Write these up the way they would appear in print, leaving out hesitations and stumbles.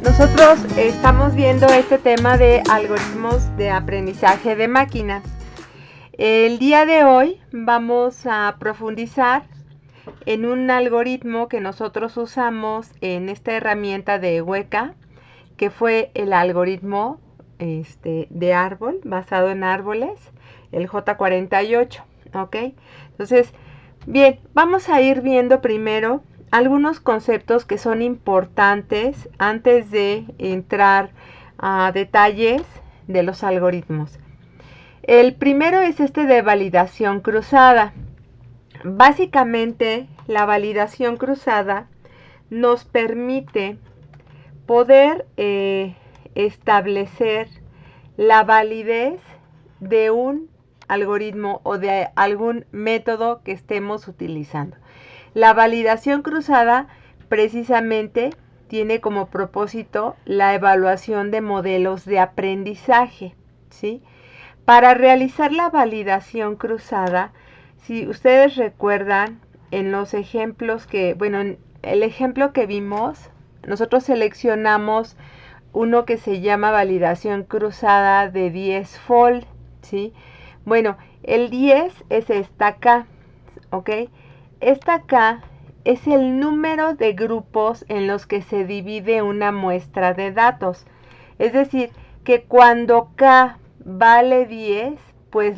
Nosotros estamos viendo este tema de algoritmos de aprendizaje de máquinas. El día de hoy vamos a profundizar en un algoritmo que nosotros usamos en esta herramienta de Weka, que fue el algoritmo de árbol, basado en árboles, el J48, ¿ok? Entonces, bien, vamos a ir viendo primero algunos conceptos que son importantes antes de entrar a detalles de los algoritmos. El primero es de validación cruzada. Básicamente, la validación cruzada nos permite poder establecer la validez de un algoritmo o de algún método que estemos utilizando. La validación cruzada precisamente tiene como propósito la evaluación de modelos de aprendizaje, ¿sí? Para realizar la validación cruzada, si ustedes recuerdan en los ejemplos en el ejemplo que vimos, nosotros seleccionamos uno que se llama validación cruzada de 10-fold, ¿sí? Bueno, el 10 es esta K, ¿ok? Esta K es el número de grupos en los que se divide una muestra de datos. Es decir, que cuando K vale 10, pues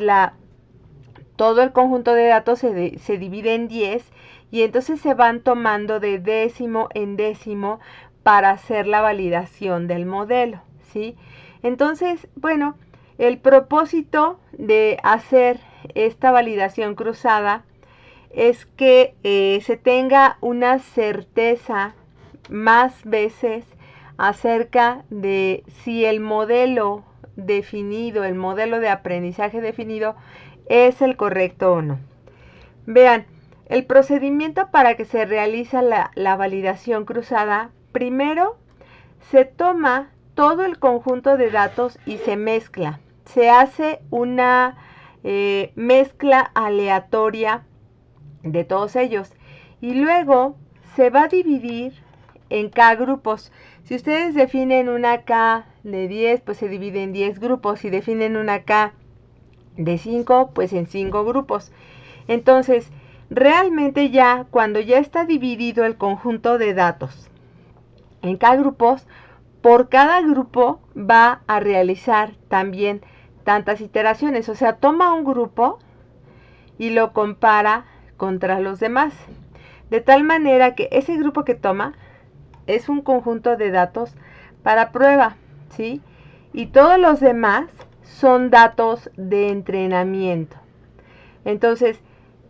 todo el conjunto de datos se divide en 10 y entonces se van tomando de décimo en décimo para hacer la validación del modelo, ¿sí? Entonces, bueno, el propósito de hacer esta validación cruzada es que se tenga una certeza más veces acerca de si el modelo definido, el modelo de aprendizaje definido, es el correcto o no. Vean, el procedimiento para que se realiza la validación cruzada, primero se toma todo el conjunto de datos y se mezcla. Se hace una mezcla aleatoria de todos ellos y luego se va a dividir en K grupos. Si ustedes definen una K de 10, pues se divide en 10 grupos. Si definen una K de 5, pues en 5 grupos. Entonces, realmente ya cuando ya está dividido el conjunto de datos en K grupos, por cada grupo va a realizar también tantas iteraciones. O sea, toma un grupo y lo compara contra los demás. De tal manera que ese grupo que toma es un conjunto de datos para prueba, ¿sí? Y todos los demás son datos de entrenamiento. Entonces,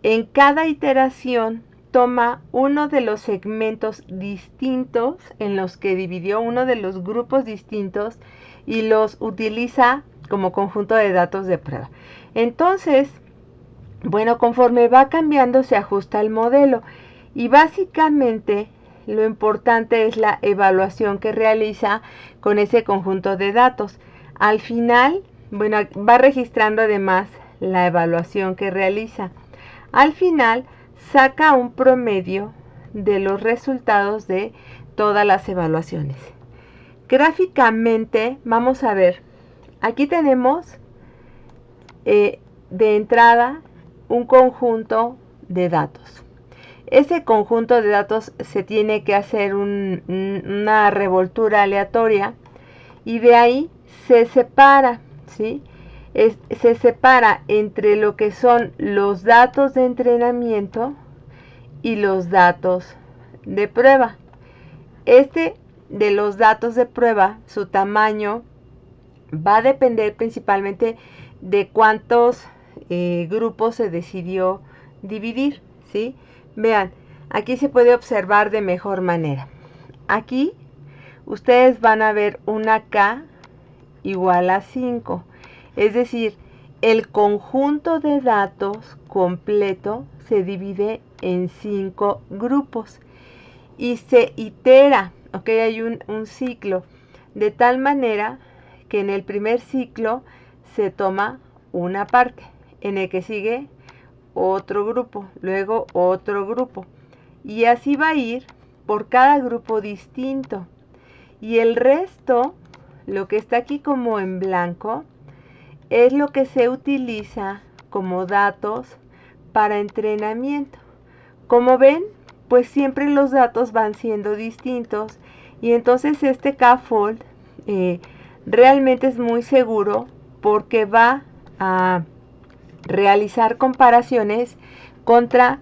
en cada iteración toma uno de los segmentos distintos en los que dividió uno de los grupos distintos y los utiliza como conjunto de datos de prueba. Entonces, bueno, conforme va cambiando se ajusta el modelo y básicamente lo importante es la evaluación que realiza con ese conjunto de datos. Al final, bueno, va registrando además la evaluación que realiza. Al final, saca un promedio de los resultados de todas las evaluaciones. Gráficamente, vamos a ver, aquí tenemos de entrada un conjunto de datos. Ese conjunto de datos se tiene que hacer una revoltura aleatoria y de ahí se separa, ¿sí? Se separa entre lo que son los datos de entrenamiento y los datos de prueba. De los datos de prueba, su tamaño va a depender principalmente de cuántos grupos se decidió dividir, ¿sí? Vean, aquí se puede observar de mejor manera. Aquí ustedes van a ver una K igual a 5. Es decir, el conjunto de datos completo se divide en 5 grupos y se itera, ¿ok? Hay un ciclo, de tal manera que en el primer ciclo se toma una parte, en el que sigue otro grupo, luego otro grupo. y así va a ir por cada grupo distinto. Y el resto, lo que está aquí como en blanco, es lo que se utiliza como datos para entrenamiento. Como ven, pues siempre los datos van siendo distintos y entonces este K-fold realmente es muy seguro porque va a realizar comparaciones contra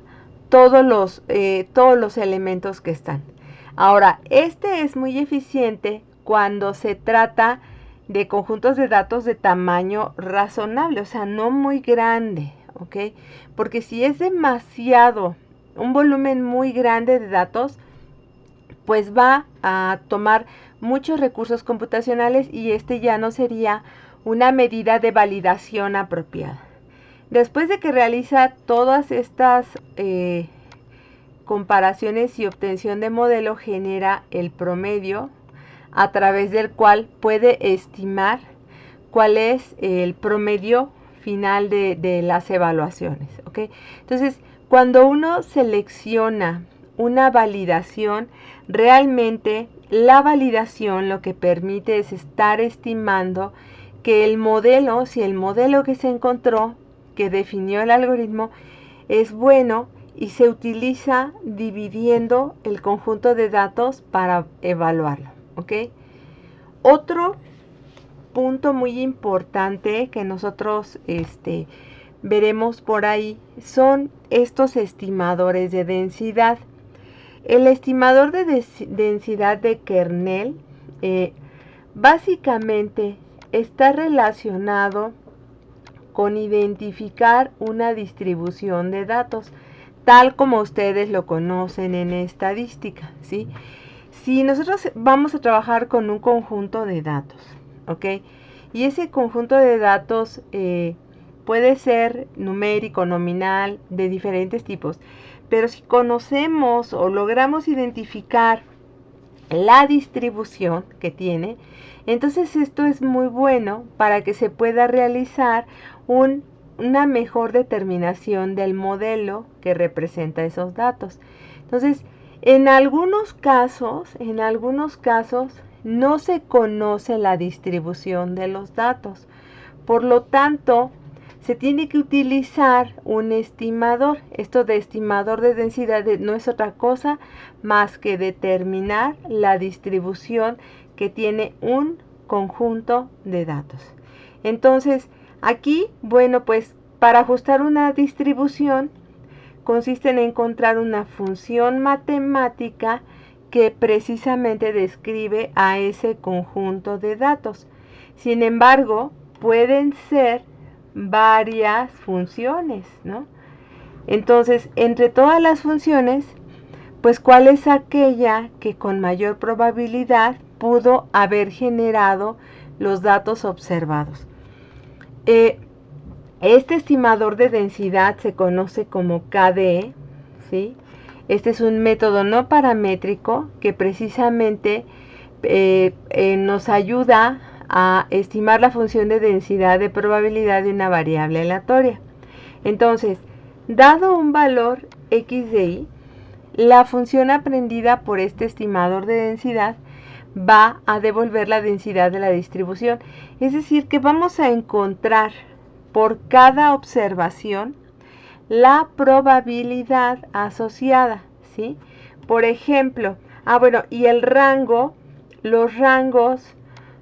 todos los elementos que están. Ahora, este es muy eficiente cuando se trata de conjuntos de datos de tamaño razonable, o sea, no muy grande, ¿ok? Porque si es demasiado, un volumen muy grande de datos, pues va a tomar muchos recursos computacionales y este ya no sería una medida de validación apropiada. Después de que realiza todas estas comparaciones y obtención de modelo, genera el promedio a través del cual puede estimar cuál es el promedio final de las evaluaciones, ¿ok? Entonces, cuando uno selecciona una validación, realmente la validación lo que permite es estar estimando que el modelo, si el modelo que se encontró, que definió el algoritmo, es bueno y se utiliza dividiendo el conjunto de datos para evaluarlo, ¿ok? Otro punto muy importante que nosotros veremos por ahí son estos estimadores de densidad. El estimador de densidad de kernel básicamente está relacionado con identificar una distribución de datos, tal como ustedes lo conocen en estadística, ¿sí? Si nosotros vamos a trabajar con un conjunto de datos, ¿ok? Y ese conjunto de datos puede ser numérico, nominal, de diferentes tipos, pero si conocemos o logramos identificar la distribución que tiene, entonces esto es muy bueno para que se pueda realizar una mejor determinación del modelo que representa esos datos. Entonces, en algunos casos no se conoce la distribución de los datos. Por lo tanto, se tiene que utilizar un estimador. Esto de estimador de densidad no es otra cosa más que determinar la distribución que tiene un conjunto de datos. Entonces, aquí, bueno, pues para ajustar una distribución consiste en encontrar una función matemática que precisamente describe a ese conjunto de datos. Sin embargo, pueden ser varias funciones, ¿no? Entonces, entre todas las funciones, pues ¿cuál es aquella que con mayor probabilidad pudo haber generado los datos observados? Este estimador de densidad se conoce como KDE, ¿sí? Este es un método no paramétrico que precisamente nos ayuda a estimar la función de densidad de probabilidad de una variable aleatoria. Entonces, dado un valor x de y, la función aprendida por este estimador de densidad va a devolver la densidad de la distribución. Es decir, que vamos a encontrar por cada observación la probabilidad asociada, ¿sí? Por ejemplo, bueno, y el rango, los rangos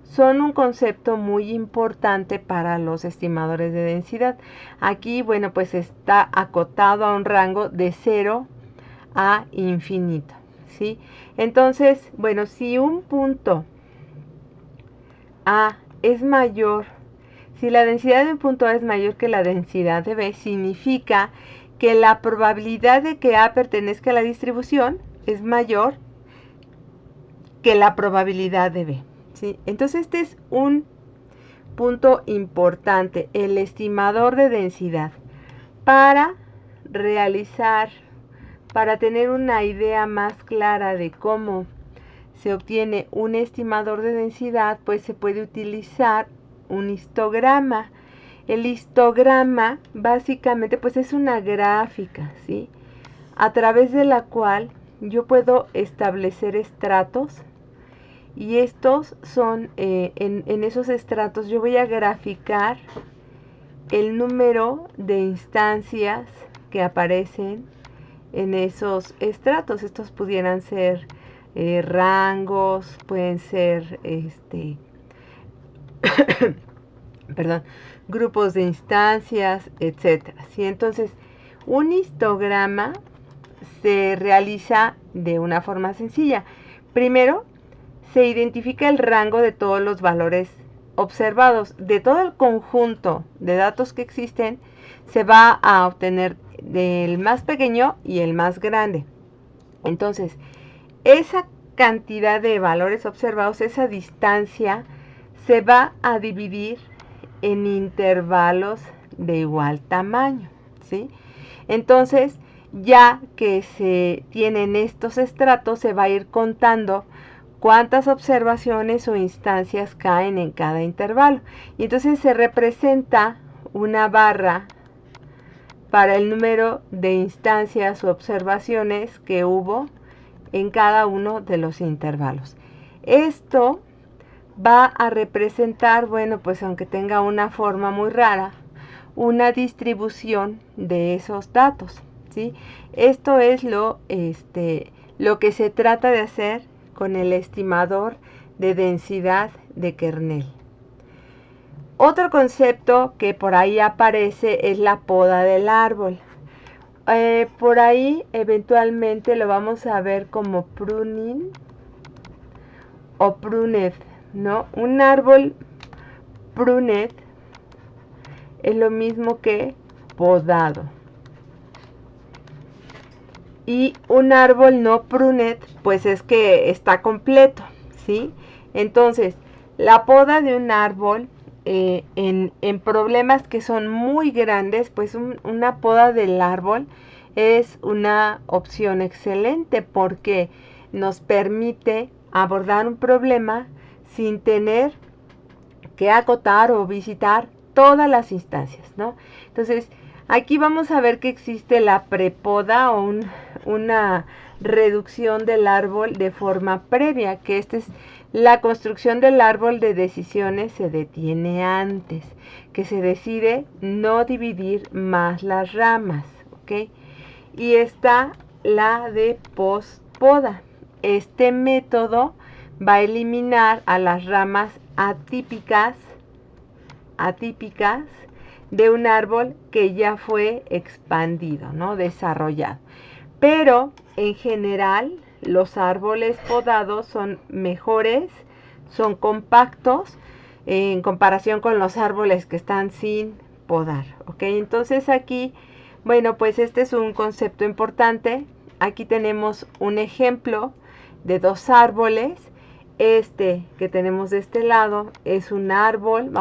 son un concepto muy importante para los estimadores de densidad. Aquí, bueno, pues está acotado a un rango de 0 a infinito, ¿sí? Entonces, bueno, si un punto A es mayor, si la densidad de un punto A es mayor que la densidad de B, significa que la probabilidad de que A pertenezca a la distribución es mayor que la probabilidad de B, ¿sí? Entonces este es un punto importante, el estimador de densidad. Para tener una idea más clara de cómo se obtiene un estimador de densidad, pues se puede utilizar un histograma. El histograma básicamente pues es una gráfica, ¿sí? a través de la cual yo puedo establecer estratos, y estos son, en esos estratos yo voy a graficar el número de instancias que aparecen en esos estratos. Estos pudieran ser rangos, pueden ser perdón, grupos de instancias, etcétera. ¿Sí? Entonces, un histograma se realiza de una forma sencilla. Primero, se identifica el rango de todos los valores observados. De todo el conjunto de datos que existen, se va a obtener el más pequeño y el más grande. Entonces, esa cantidad de valores observados, esa distancia, se va a dividir en intervalos de igual tamaño, ¿sí? Entonces, ya que se tienen estos estratos, se va a ir contando cuántas observaciones o instancias caen en cada intervalo. Y entonces se representa una barra para el número de instancias o observaciones que hubo en cada uno de los intervalos. Esto va a representar, bueno, pues aunque tenga una forma muy rara, una distribución de esos datos, ¿sí? Esto es lo que se trata de hacer con el estimador de densidad de kernel. Otro concepto que por ahí aparece es la poda del árbol. Por ahí eventualmente lo vamos a ver como pruning o pruned, ¿no? Un árbol pruned es lo mismo que podado. Y un árbol no pruned, pues es que está completo, ¿sí? Entonces, la poda de un árbol en problemas que son muy grandes, pues una poda del árbol es una opción excelente porque nos permite abordar un problema sin tener que acotar o visitar todas las instancias, ¿no? Entonces, aquí vamos a ver que existe la prepoda o una reducción del árbol de forma previa, que esta es la construcción del árbol de decisiones se detiene antes, que se decide no dividir más las ramas, ¿ok? Y está la de postpoda. Este método va a eliminar a las ramas atípicas de un árbol que ya fue expandido, ¿no? Desarrollado. Pero en general los árboles podados son mejores, son compactos en comparación con los árboles que están sin podar, ¿ok? Entonces aquí, bueno, pues este es un concepto importante. Aquí tenemos un ejemplo de dos árboles. Este que tenemos de este lado es un árbol.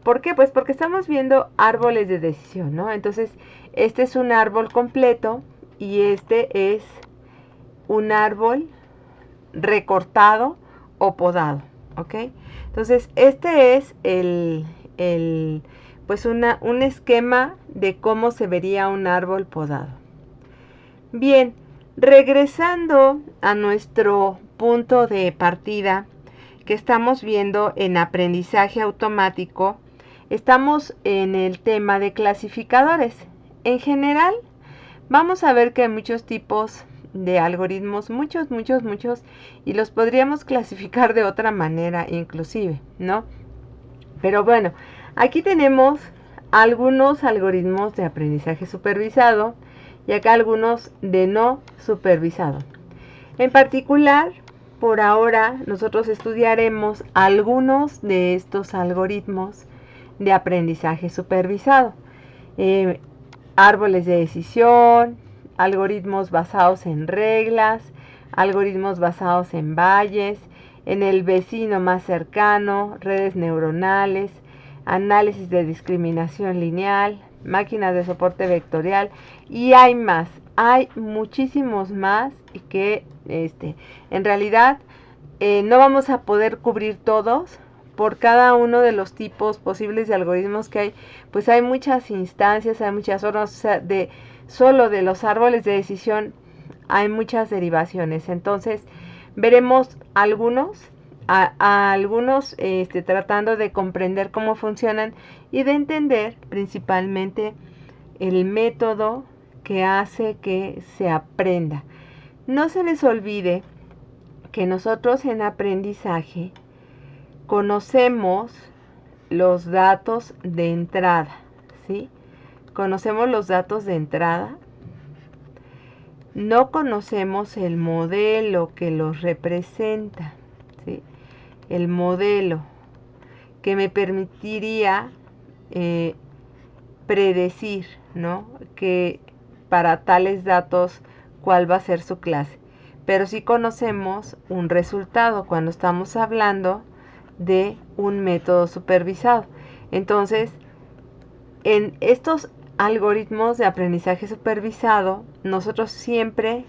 ¿Por qué? Pues porque estamos viendo árboles de decisión, ¿no? Entonces, este es un árbol completo y este es un árbol recortado o podado, ¿ok? Entonces, este es pues un esquema de cómo se vería un árbol podado. Bien, regresando a nuestro punto de partida que estamos viendo en aprendizaje automático, estamos en el tema de clasificadores. En general, vamos a ver que hay muchos tipos de algoritmos, muchos, y los podríamos clasificar de otra manera inclusive, ¿no? Pero bueno, aquí tenemos algunos algoritmos de aprendizaje supervisado y acá algunos de no supervisado. En particular, por ahora, nosotros estudiaremos algunos de estos algoritmos de aprendizaje supervisado. Árboles de decisión, algoritmos basados en reglas, algoritmos basados en valles, en el vecino más cercano, redes neuronales, análisis de discriminación lineal, máquinas de soporte vectorial, y hay más. Hay muchísimos más y que en realidad no vamos a poder cubrir todos. Por cada uno de los tipos posibles de algoritmos que hay, pues hay muchas instancias, hay muchas formas, o sea, solo de los árboles de decisión hay muchas derivaciones. Entonces, veremos algunos, tratando de comprender cómo funcionan y de entender principalmente el método que hace que se aprenda. No se les olvide que nosotros en aprendizaje conocemos los datos de entrada, ¿sí? Conocemos los datos de entrada, no conocemos el modelo que los representa, ¿sí? El modelo que me permitiría predecir, ¿no? Que para tales datos cuál va a ser su clase. Pero sí conocemos un resultado cuando estamos hablando de un método supervisado. Entonces, en estos algoritmos de aprendizaje supervisado, nosotros siempre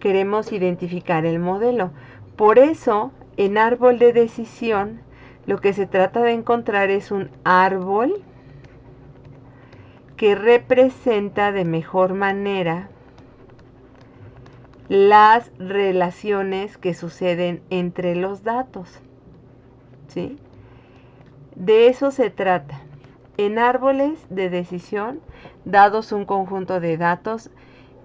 queremos identificar el modelo. Por eso, en árbol de decisión, lo que se trata de encontrar es un árbol que representa de mejor manera las relaciones que suceden entre los datos, ¿sí? De eso se trata. En árboles de decisión, dados un conjunto de datos,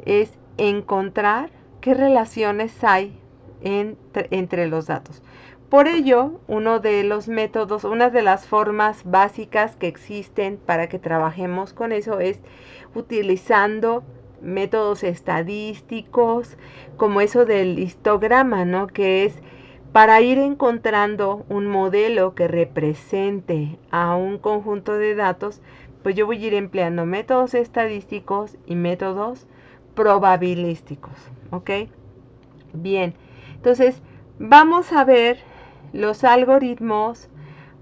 es encontrar qué relaciones hay entre los datos. Por ello, uno de los métodos, una de las formas básicas que existen para que trabajemos con eso es utilizando métodos estadísticos, como eso del histograma, ¿no? Que es para ir encontrando un modelo que represente a un conjunto de datos, pues yo voy a ir empleando métodos estadísticos y métodos probabilísticos, ¿ok? Bien, entonces vamos a ver los algoritmos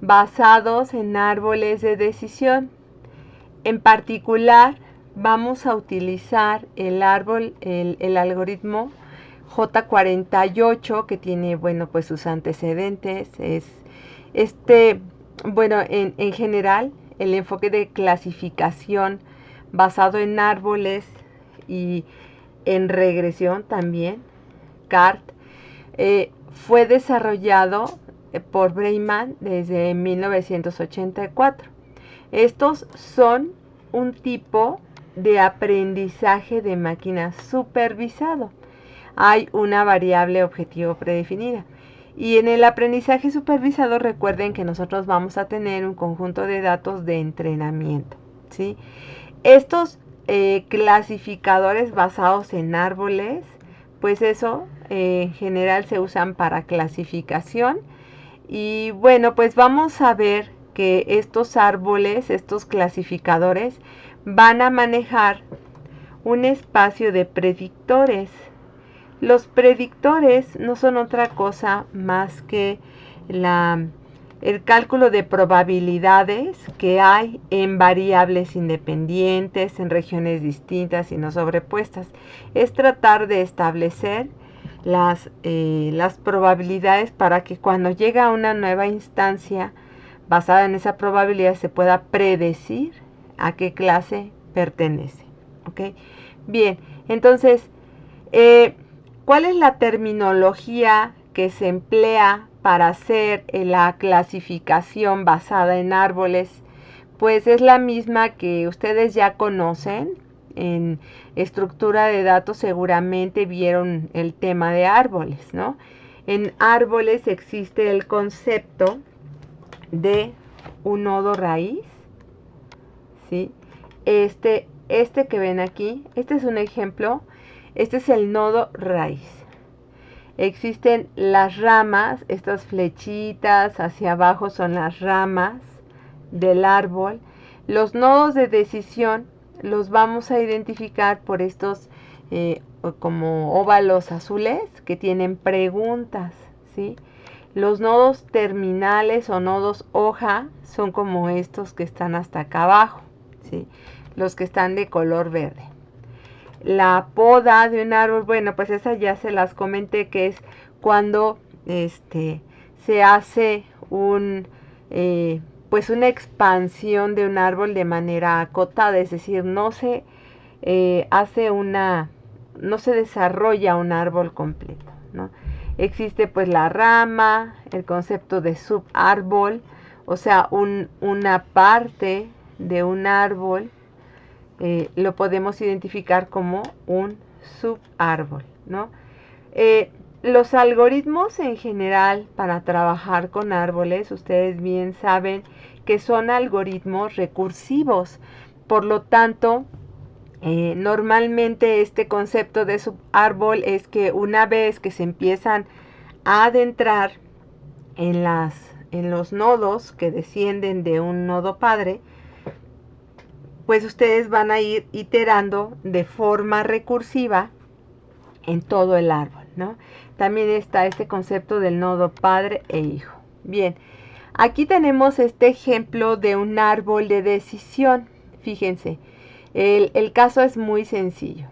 basados en árboles de decisión. En particular, vamos a utilizar el algoritmo J48, que tiene, bueno, pues sus antecedentes. En general, el enfoque de clasificación basado en árboles y en regresión también, CART, fue desarrollado por Breiman desde 1984. Estos son un tipo de aprendizaje de máquina supervisado. Hay una variable objetivo predefinida. Y en el aprendizaje supervisado recuerden que nosotros vamos a tener un conjunto de datos de entrenamiento, ¿sí? Estos clasificadores basados en árboles, pues eso en general se usan para clasificación. Y bueno, pues vamos a ver que estos árboles, estos clasificadores, van a manejar un espacio de predictores. Los predictores no son otra cosa más que el cálculo de probabilidades que hay en variables independientes, en regiones distintas y no sobrepuestas. Es tratar de establecer las probabilidades para que cuando llega una nueva instancia basada en esa probabilidad se pueda predecir a qué clase pertenece. ¿Ok? Bien, entonces, ¿cuál es la terminología que se emplea para hacer la clasificación basada en árboles? Pues es la misma que ustedes ya conocen. En estructura de datos seguramente vieron el tema de árboles, ¿no? En árboles existe el concepto de un nodo raíz, ¿sí? Este que ven aquí, este es un ejemplo, este es el nodo raíz. Existen las ramas, estas flechitas hacia abajo son las ramas del árbol. Los nodos de decisión los vamos a identificar por estos como óvalos azules que tienen preguntas, ¿sí? Los nodos terminales o nodos hoja son como estos que están hasta acá abajo, ¿sí? Los que están de color verde. La poda de un árbol, bueno, pues esa ya se las comenté, que es cuando se hace pues una expansión de un árbol de manera acotada, es decir, no se no se desarrolla un árbol completo, ¿no? Existe pues la rama, el concepto de subárbol, o sea, una parte de un árbol lo podemos identificar como un subárbol, ¿no? Los algoritmos en general para trabajar con árboles, ustedes bien saben que son algoritmos recursivos. Por lo tanto, normalmente este concepto de subárbol es que una vez que se empiezan a adentrar en los nodos que descienden de un nodo padre, pues ustedes van a ir iterando de forma recursiva en todo el árbol, ¿no? También está este concepto del nodo padre e hijo. Bien, aquí tenemos este ejemplo de un árbol de decisión. Fíjense, el caso es muy sencillo.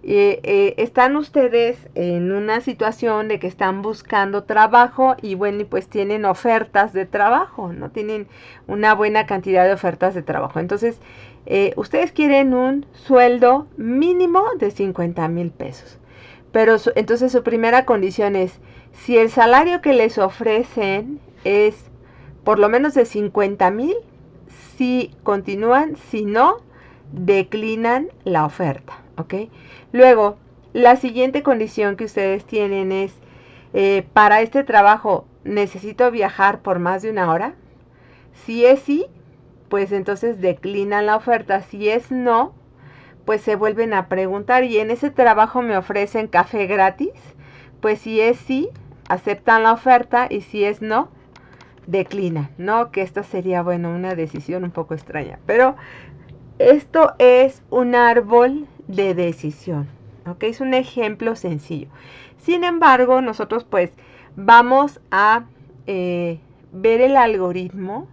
Están ustedes en una situación de que están buscando trabajo y bueno, pues tienen ofertas de trabajo, ¿no? Tienen una buena cantidad de ofertas de trabajo. Entonces, ustedes quieren un sueldo mínimo de 50,000 pesos. Pero entonces su primera condición es, si el salario que les ofrecen es por lo menos de 50,000, si continúan, si no, declinan la oferta, ¿ok? Luego, la siguiente condición que ustedes tienen es, para este trabajo, ¿necesito viajar por más de una hora? Si es sí, pues entonces declinan la oferta. Si es no, pues se vuelven a preguntar, ¿y en ese trabajo me ofrecen café gratis? Pues si es sí, aceptan la oferta, y si es no, declinan, ¿no? Que esta sería, bueno, una decisión un poco extraña, pero esto es un árbol de decisión, ¿ok? Es un ejemplo sencillo. Sin embargo, nosotros pues vamos a ver el algoritmo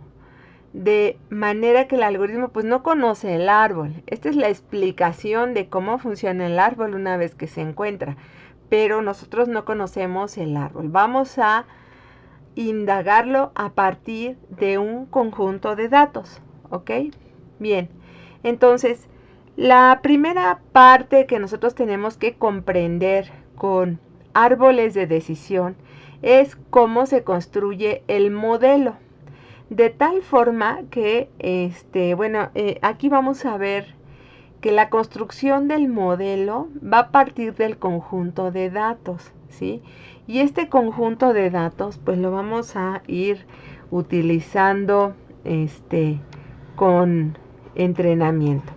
de manera que el algoritmo pues no conoce el árbol. Esta es la explicación de cómo funciona el árbol una vez que se encuentra, pero nosotros no conocemos el árbol. Vamos a indagarlo a partir de un conjunto de datos, ¿ok? Bien, entonces la primera parte que nosotros tenemos que comprender con árboles de decisión es cómo se construye el modelo. De tal forma que, aquí vamos a ver que la construcción del modelo va a partir del conjunto de datos, ¿sí? Y este conjunto de datos, pues lo vamos a ir utilizando, con entrenamiento.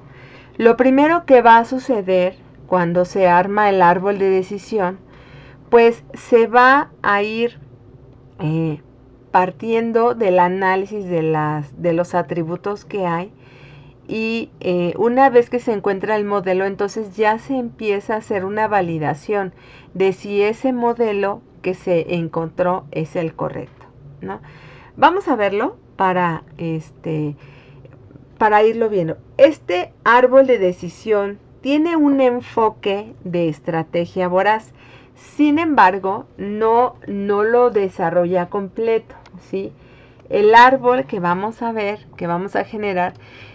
Lo primero que va a suceder cuando se arma el árbol de decisión, pues se va a ir partiendo del análisis de los atributos que hay, y una vez que se encuentra el modelo, entonces ya se empieza a hacer una validación de si ese modelo que se encontró es el correcto, ¿no? Vamos a verlo para irlo viendo. Este árbol de decisión tiene un enfoque de estrategia voraz. Sin embargo, no lo desarrolla completo, ¿sí? El árbol que vamos a ver, que vamos a generar,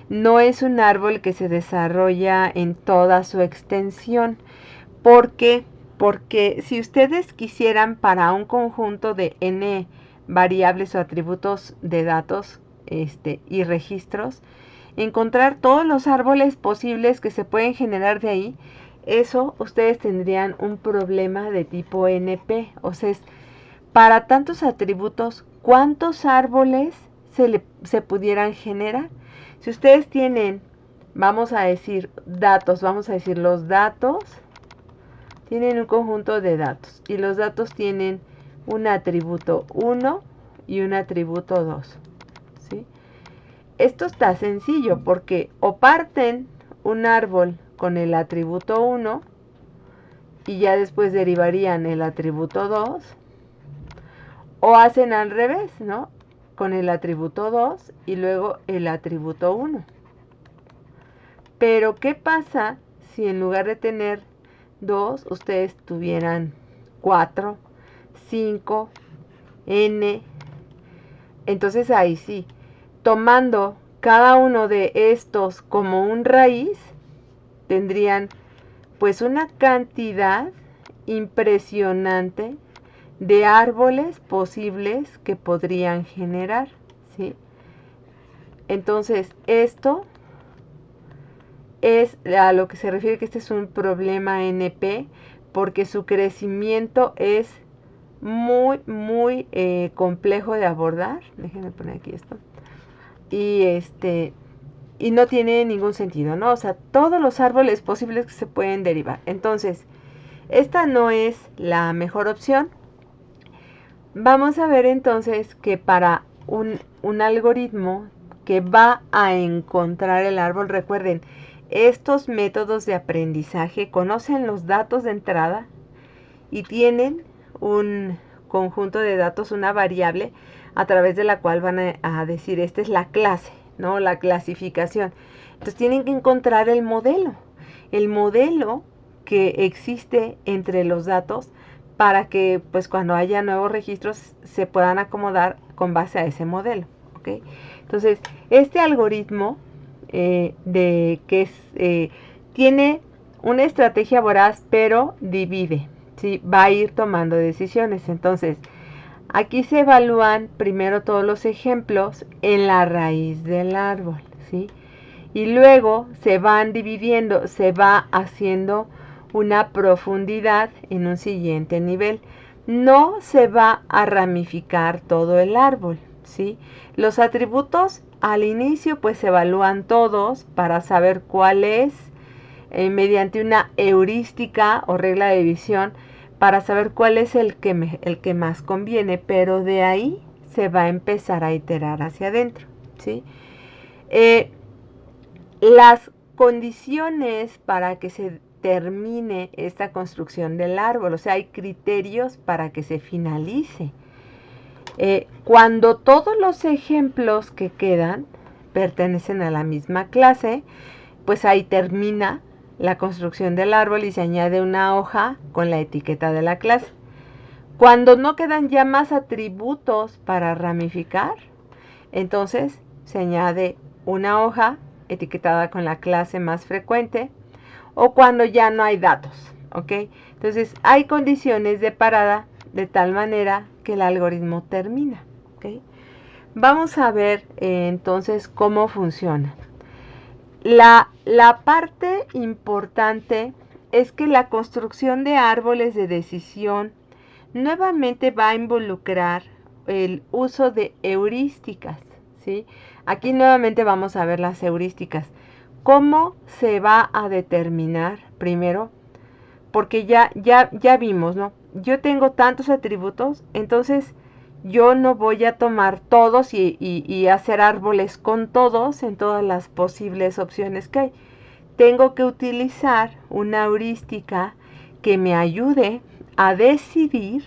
no es un árbol que se desarrolla en toda su extensión. ¿Por qué? Porque si ustedes quisieran para un conjunto de n variables o atributos de datos y registros, encontrar todos los árboles posibles que se pueden generar de ahí, eso ustedes tendrían un problema de tipo NP. O sea, para tantos atributos, ¿cuántos árboles se pudieran generar? Si ustedes tienen, vamos a decir datos, vamos a decir los datos, tienen un conjunto de datos y los datos tienen un atributo 1 y un atributo 2, ¿sí? Esto está sencillo porque o parten un árbol con el atributo 1 y ya después derivarían el atributo 2, o hacen al revés, ¿no? Con el atributo 2 y luego el atributo 1. Pero ¿qué pasa si en lugar de tener 2, ustedes tuvieran 4, 5, n? Entonces ahí sí, tomando cada uno de estos como un raíz, tendrían pues una cantidad impresionante de árboles posibles que podrían generar, ¿sí? Entonces, esto es a lo que se refiere que este es un problema NP, porque su crecimiento es muy complejo de abordar. Déjenme poner aquí esto. Y no tiene ningún sentido, ¿no? O sea, todos los árboles posibles que se pueden derivar. Entonces, esta no es la mejor opción. Vamos a ver entonces que para un algoritmo que va a encontrar el árbol, recuerden, estos métodos de aprendizaje conocen los datos de entrada y tienen un conjunto de datos, una variable a través de la cual van a decir, esta es la clase, ¿no? La clasificación. Entonces tienen que encontrar el modelo que existe entre los datos para que pues cuando haya nuevos registros se puedan acomodar con base a ese modelo, ¿ok? Entonces, este algoritmo tiene una estrategia voraz, pero divide, ¿sí? Va a ir tomando decisiones. Entonces, aquí se evalúan primero todos los ejemplos en la raíz del árbol, ¿sí? Y luego se van dividiendo, se va haciendo una profundidad en un siguiente nivel. No se va a ramificar todo el árbol, ¿sí? Los atributos al inicio pues se evalúan todos para saber cuál es, mediante una heurística o regla de división, para saber cuál es el que más conviene, pero de ahí se va a empezar a iterar hacia adentro, ¿sí? Las condiciones para que se termine esta construcción del árbol, o sea, hay criterios para que se finalice. Cuando todos los ejemplos que quedan pertenecen a la misma clase, pues ahí termina la construcción del árbol y se añade una hoja con la etiqueta de la clase. Cuando no quedan ya más atributos para ramificar, entonces se añade una hoja etiquetada con la clase más frecuente, o cuando ya no hay datos, ¿ok? Entonces hay condiciones de parada de tal manera que el algoritmo termina, ¿ok? Vamos a ver entonces cómo funciona. La parte importante es que la construcción de árboles de decisión nuevamente va a involucrar el uso de heurísticas, ¿sí? Aquí nuevamente vamos a ver las heurísticas. ¿Cómo se va a determinar? Primero, porque ya vimos, ¿no? Yo tengo tantos atributos, entonces yo no voy a tomar todos y hacer árboles con todos en todas las posibles opciones que hay. Tengo que utilizar una heurística que me ayude a decidir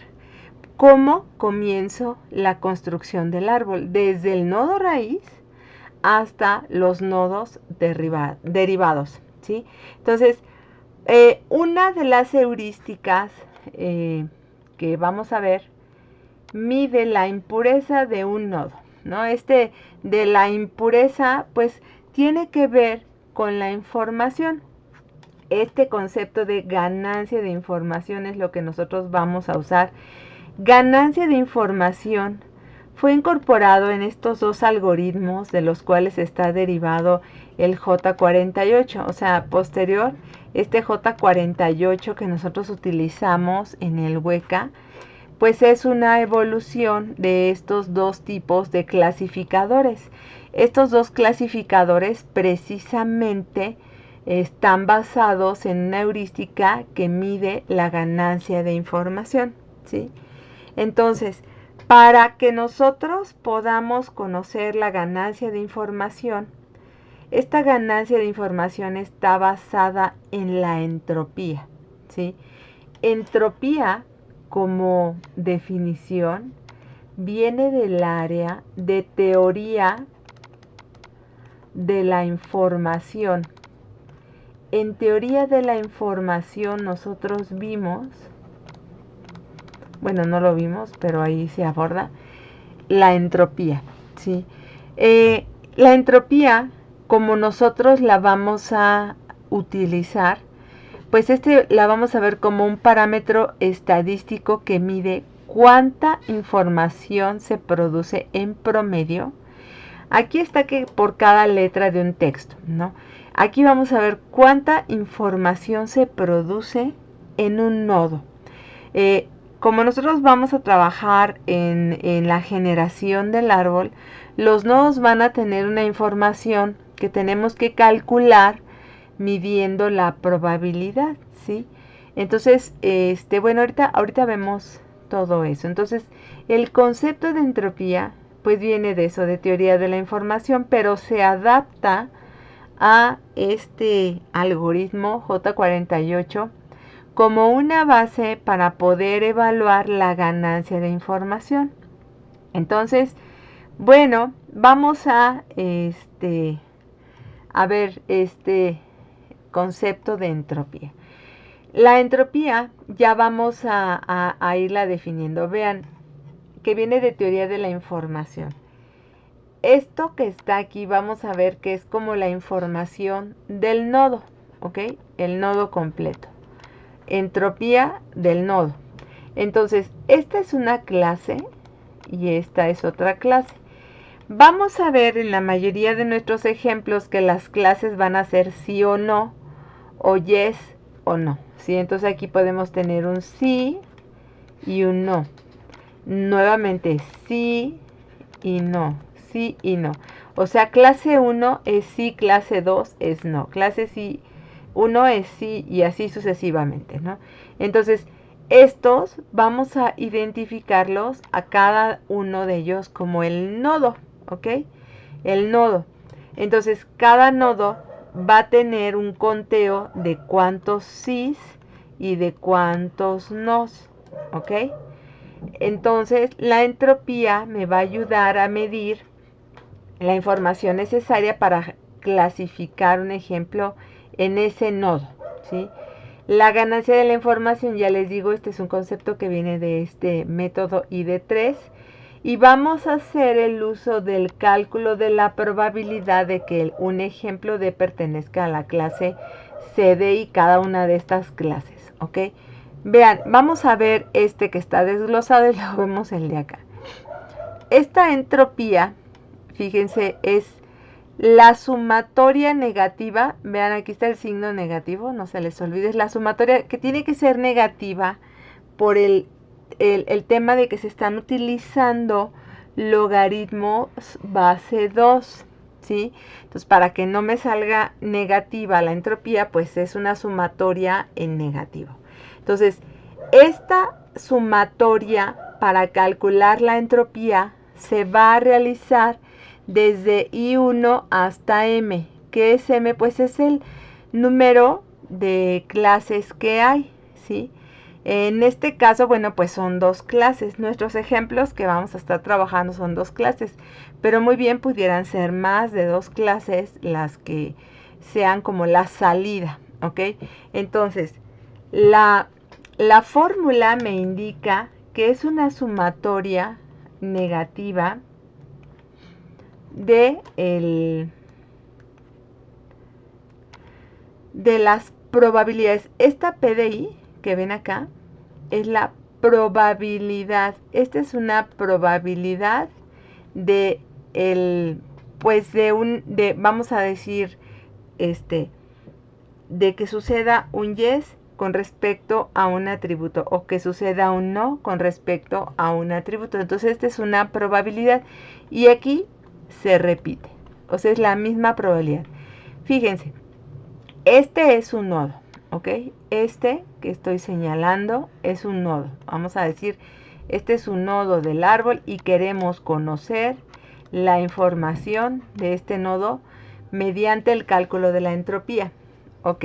cómo comienzo la construcción del árbol, desde el nodo raíz hasta los nodos derivados, ¿sí? Entonces, una de las heurísticas que vamos a ver mide la impureza de un nodo, ¿no? De la impureza, pues, tiene que ver con la información. Este concepto de ganancia de información es lo que nosotros vamos a usar. Ganancia de información fue incorporado en estos dos algoritmos de los cuales está derivado el J48, o sea, posterior, este J48 que nosotros utilizamos en el Weka, pues es una evolución de estos dos tipos de clasificadores. Estos dos clasificadores precisamente están basados en una heurística que mide la ganancia de información, ¿sí? Entonces, para que nosotros podamos conocer la ganancia de información, esta ganancia de información está basada en la entropía, ¿sí? Entropía, como definición, viene del área de teoría de la información. En teoría de la información nosotros vimos, bueno, no lo vimos, pero ahí se aborda la entropía, ¿sí? La entropía, como nosotros la vamos a utilizar, pues la vamos a ver como un parámetro estadístico que mide cuánta información se produce en promedio. Aquí está que por cada letra de un texto, ¿no? Aquí vamos a ver cuánta información se produce en un nodo. Como nosotros vamos a trabajar en la generación del árbol, los nodos van a tener una información que tenemos que calcular midiendo la probabilidad, ¿sí? Entonces, bueno, ahorita vemos todo eso. Entonces, el concepto de entropía, pues viene de eso, de teoría de la información, pero se adapta a este algoritmo J48 como una base para poder evaluar la ganancia de información. Entonces, bueno, vamos a ver este concepto de entropía. La entropía ya vamos a irla definiendo. Vean que viene de teoría de la información. Esto que está aquí vamos a ver que es como la información del nodo, ¿ok? El nodo completo. Entropía del nodo. Entonces, esta es una clase y esta es otra clase. Vamos a ver en la mayoría de nuestros ejemplos que las clases van a ser sí o no, o yes o no. ¿Sí? Entonces aquí podemos tener un sí y un no. Nuevamente sí y no, sí y no. O sea, clase 1 es sí, clase 2 es no. Clase 1 es sí y así sucesivamente, ¿no? Entonces, estos vamos a identificarlos a cada uno de ellos como el nodo, ¿ok? El nodo. Entonces, cada nodo va a tener un conteo de cuántos sís y de cuántos nos, ¿ok? Entonces, la entropía me va a ayudar a medir la información necesaria para clasificar un ejemplo en ese nodo, ¿sí? La ganancia de la información, ya les digo, este es un concepto que viene de este método ID3 y vamos a hacer el uso del cálculo de la probabilidad de que un ejemplo D pertenezca a la clase CD y cada una de estas clases, ¿ok? Vean, vamos a ver este que está desglosado y luego vemos el de acá. Esta entropía, fíjense, es la sumatoria negativa. Vean, aquí está el signo negativo, no se les olvide. Es la sumatoria que tiene que ser negativa por el tema de que se están utilizando logaritmos base 2, ¿sí? Entonces, para que no me salga negativa la entropía, pues es una sumatoria en negativo. Entonces, esta sumatoria para calcular la entropía se va a realizar desde I1 hasta M. ¿Qué es M? Pues es el número de clases que hay, ¿sí? En este caso, bueno, pues son dos clases. Nuestros ejemplos que vamos a estar trabajando son dos clases, pero muy bien pudieran ser más de dos clases las que sean como la salida, ¿ok? Entonces, la fórmula me indica que es una sumatoria negativa de las probabilidades. Esta PDI que ven acá es la probabilidad. Esta es una probabilidad de vamos a decir, de que suceda un yes con respecto a un atributo o que suceda un no con respecto a un atributo. Entonces, esta es una probabilidad y aquí se repite. O sea, es la misma probabilidad. Fíjense, este es un nodo, ¿ok? Este que estoy señalando es un nodo. Vamos a decir, este es un nodo del árbol y queremos conocer la información de este nodo mediante el cálculo de la entropía. Ok,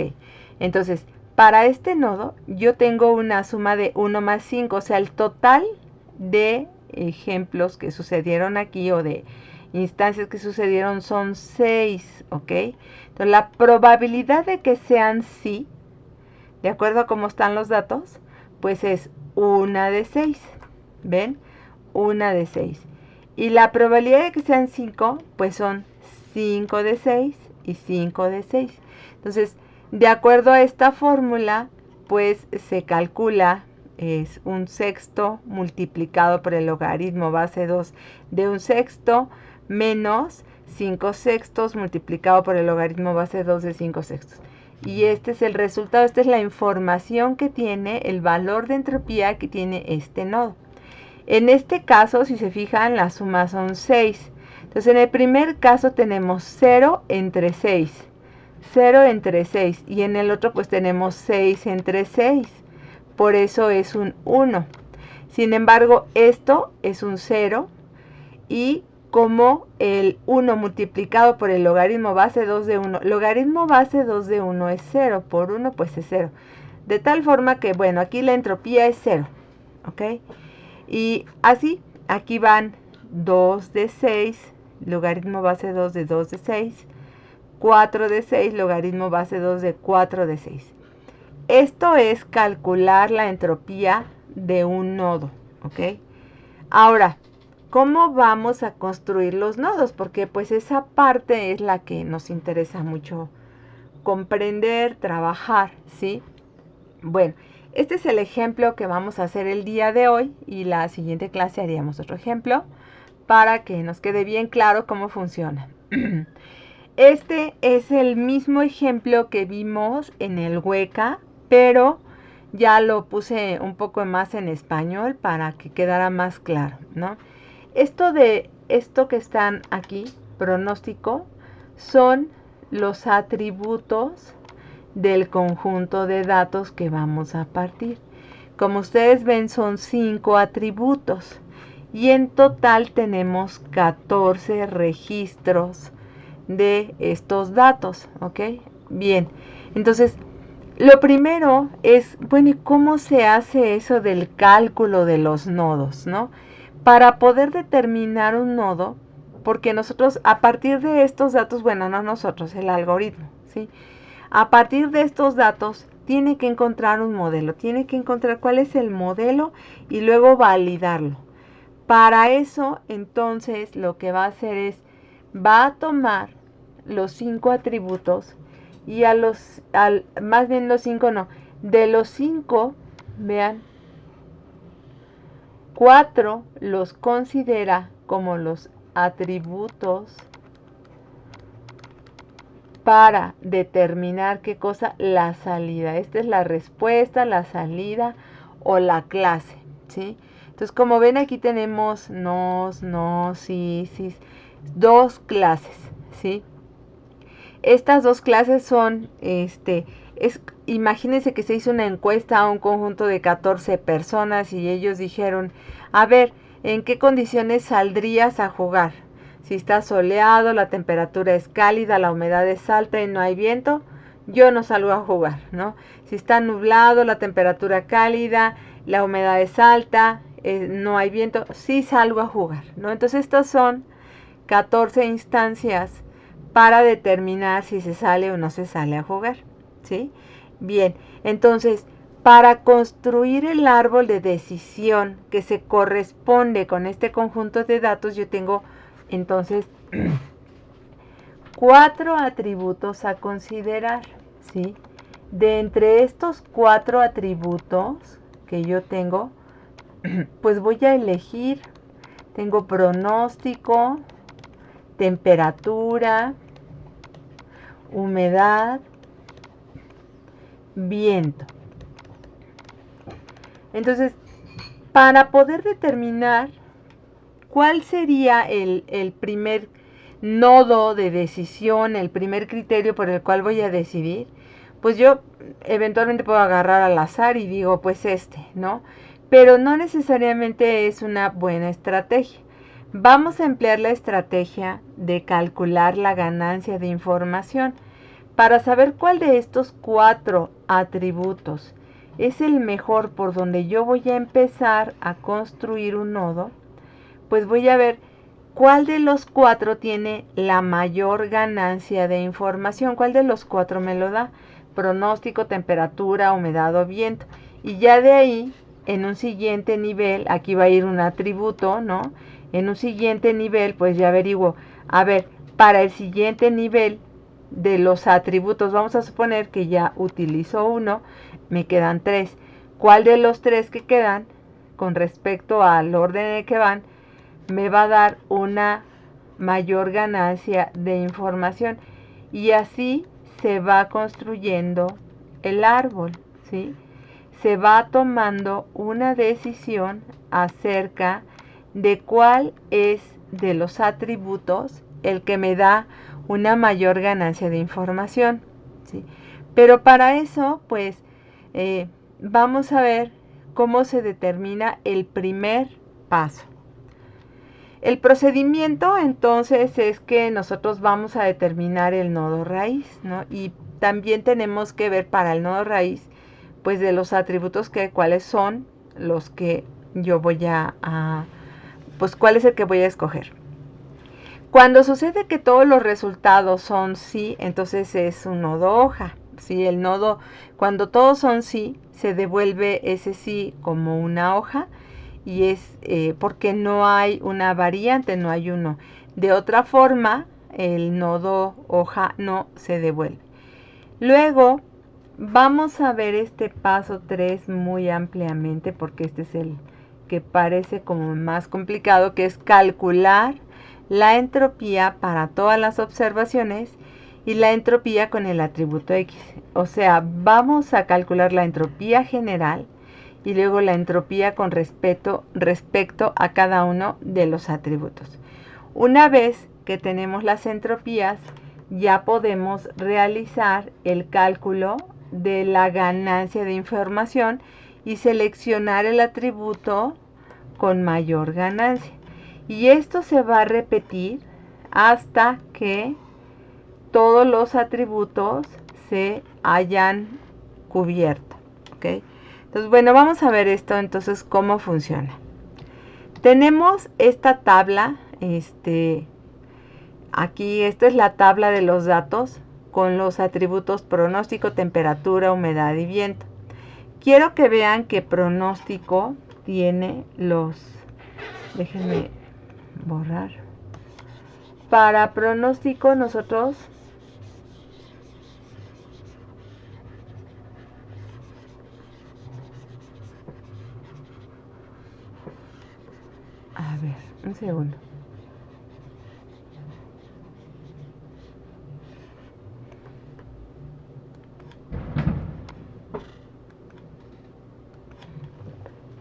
entonces, para este nodo yo tengo una suma de 1 más 5, o sea, el total de ejemplos que sucedieron aquí o de instancias que sucedieron son 6, ¿ok? Entonces, la probabilidad de que sean sí, de acuerdo a cómo están los datos, pues es 1 de 6, ¿ven? 1 de 6. Y la probabilidad de que sean 5, pues son 5 de 6 y 5 de 6. Entonces, De acuerdo a esta fórmula, pues se calcula es 1/6 multiplicado por el logaritmo base 2 de 1/6 menos 5/6 multiplicado por el logaritmo base 2 de 5/6. Y este es el resultado, esta es la información que tiene, el valor de entropía que tiene este nodo. En este caso, si se fijan, las sumas son 6. Entonces, en el primer caso tenemos 0 entre 6. 0 entre 6. Y en el otro, pues tenemos 6 entre 6. Por eso es un 1. Sin embargo, esto es un 0. Y como el 1 multiplicado por el logaritmo base 2 de 1, logaritmo base 2 de 1 es 0, por 1 pues es 0. De tal forma que, bueno, aquí la entropía es 0, ¿ok? Y así, aquí van 2 de 6, logaritmo base 2 de 2 de 6, 4 de 6, logaritmo base 2 de 4 de 6. Esto es calcular la entropía de un nodo, ¿ok? Ahora, ¿cómo vamos a construir los nodos? Porque pues esa parte es la que nos interesa mucho comprender, trabajar, ¿sí? Bueno, este es el ejemplo que vamos a hacer el día de hoy y la siguiente clase haríamos otro ejemplo para que nos quede bien claro cómo funciona. Este es el mismo ejemplo que vimos en el Weka, pero ya lo puse un poco más en español para que quedara más claro, ¿no? Esto que están aquí, pronóstico, son los atributos del conjunto de datos que vamos a partir. Como ustedes ven, son 5 atributos y en total tenemos 14 registros de estos datos, ¿ok? Bien, entonces lo primero es, bueno, ¿y cómo se hace eso del cálculo de los nodos, no? Para poder determinar un nodo, porque nosotros a partir de estos datos, bueno, no nosotros, el algoritmo, ¿sí? A partir de estos datos tiene que encontrar un modelo, tiene que encontrar cuál es el modelo y luego validarlo. Para eso, entonces, lo que va a hacer es, va a tomar los 5 atributos y más bien los 5 no, de los 5, vean, 4 los considera como los atributos para determinar qué cosa, la salida. Esta es la respuesta, la salida o la clase, ¿sí? Entonces, como ven, aquí tenemos nos, sí, dos clases, ¿sí? Estas dos clases son, imagínense que se hizo una encuesta a un conjunto de 14 personas y ellos dijeron, a ver, ¿en qué condiciones saldrías a jugar? Si está soleado, la temperatura es cálida, la humedad es alta y no hay viento, yo no salgo a jugar, ¿no? Si está nublado, la temperatura cálida, la humedad es alta, no hay viento, sí salgo a jugar, ¿no? Entonces estas son 14 instancias para determinar si se sale o no se sale a jugar, ¿sí? Bien, entonces, para construir el árbol de decisión que se corresponde con este conjunto de datos, yo tengo entonces 4 atributos a considerar, ¿sí? De entre estos 4 atributos que yo tengo, pues voy a elegir, tengo pronóstico, temperatura, humedad, viento. Entonces, para poder determinar cuál sería el primer nodo de decisión, el primer criterio por el cual voy a decidir, pues yo eventualmente puedo agarrar al azar y digo, pues ¿no? Pero no necesariamente es una buena estrategia. Vamos a emplear la estrategia de calcular la ganancia de información para saber cuál de estos 4 atributos es el mejor por donde yo voy a empezar a construir un nodo. Pues voy a ver cuál de los 4 tiene la mayor ganancia de información, cuál de los 4 me lo da, pronóstico, temperatura, humedad o viento. Y ya de ahí, en un siguiente nivel, aquí va a ir un atributo, ¿no? En un siguiente nivel, pues ya averiguo, a ver, para el siguiente nivel de los atributos. Vamos a suponer que ya utilizo uno, me quedan 3. ¿Cuál de los 3 que quedan, con respecto al orden en el que van, me va a dar una mayor ganancia de información? Y así se va construyendo el árbol, ¿sí? Se va tomando una decisión acerca de cuál es de los atributos el que me da una mayor ganancia de información, ¿sí? Pero para eso, pues, vamos a ver cómo se determina el primer paso. El procedimiento entonces es que nosotros vamos a determinar el nodo raíz, ¿no? Y también tenemos que ver para el nodo raíz, pues de los atributos cuáles son los que yo voy pues cuál es el que voy a escoger. Cuando sucede que todos los resultados son sí, entonces es un nodo hoja. ¿Sí? El nodo, cuando todos son sí, se devuelve ese sí como una hoja y es porque no hay una variante, no hay uno. De otra forma, el nodo hoja no se devuelve. Luego, vamos a ver este paso 3 muy ampliamente porque este es el que parece como más complicado, que es calcular la entropía para todas las observaciones y la entropía con el atributo X. O sea, vamos a calcular la entropía general y luego la entropía con respecto a cada uno de los atributos. Una vez que tenemos las entropías, ya podemos realizar el cálculo de la ganancia de información y seleccionar el atributo con mayor ganancia. Y esto se va a repetir hasta que todos los atributos se hayan cubierto, ¿ok? Entonces, bueno, vamos a ver esto entonces cómo funciona. Tenemos esta tabla, aquí esta es la tabla de los datos con los atributos pronóstico, temperatura, humedad y viento. Quiero que vean que pronóstico tiene los, déjenme borrar. Para pronóstico nosotros a ver, un segundo.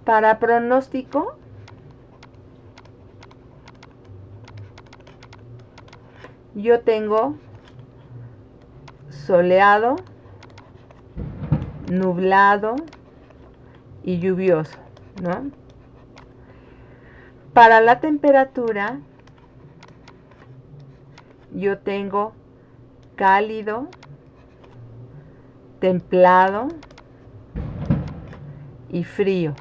Para pronóstico yo tengo soleado, nublado y lluvioso, ¿no? Para la temperatura yo tengo cálido, templado y frío.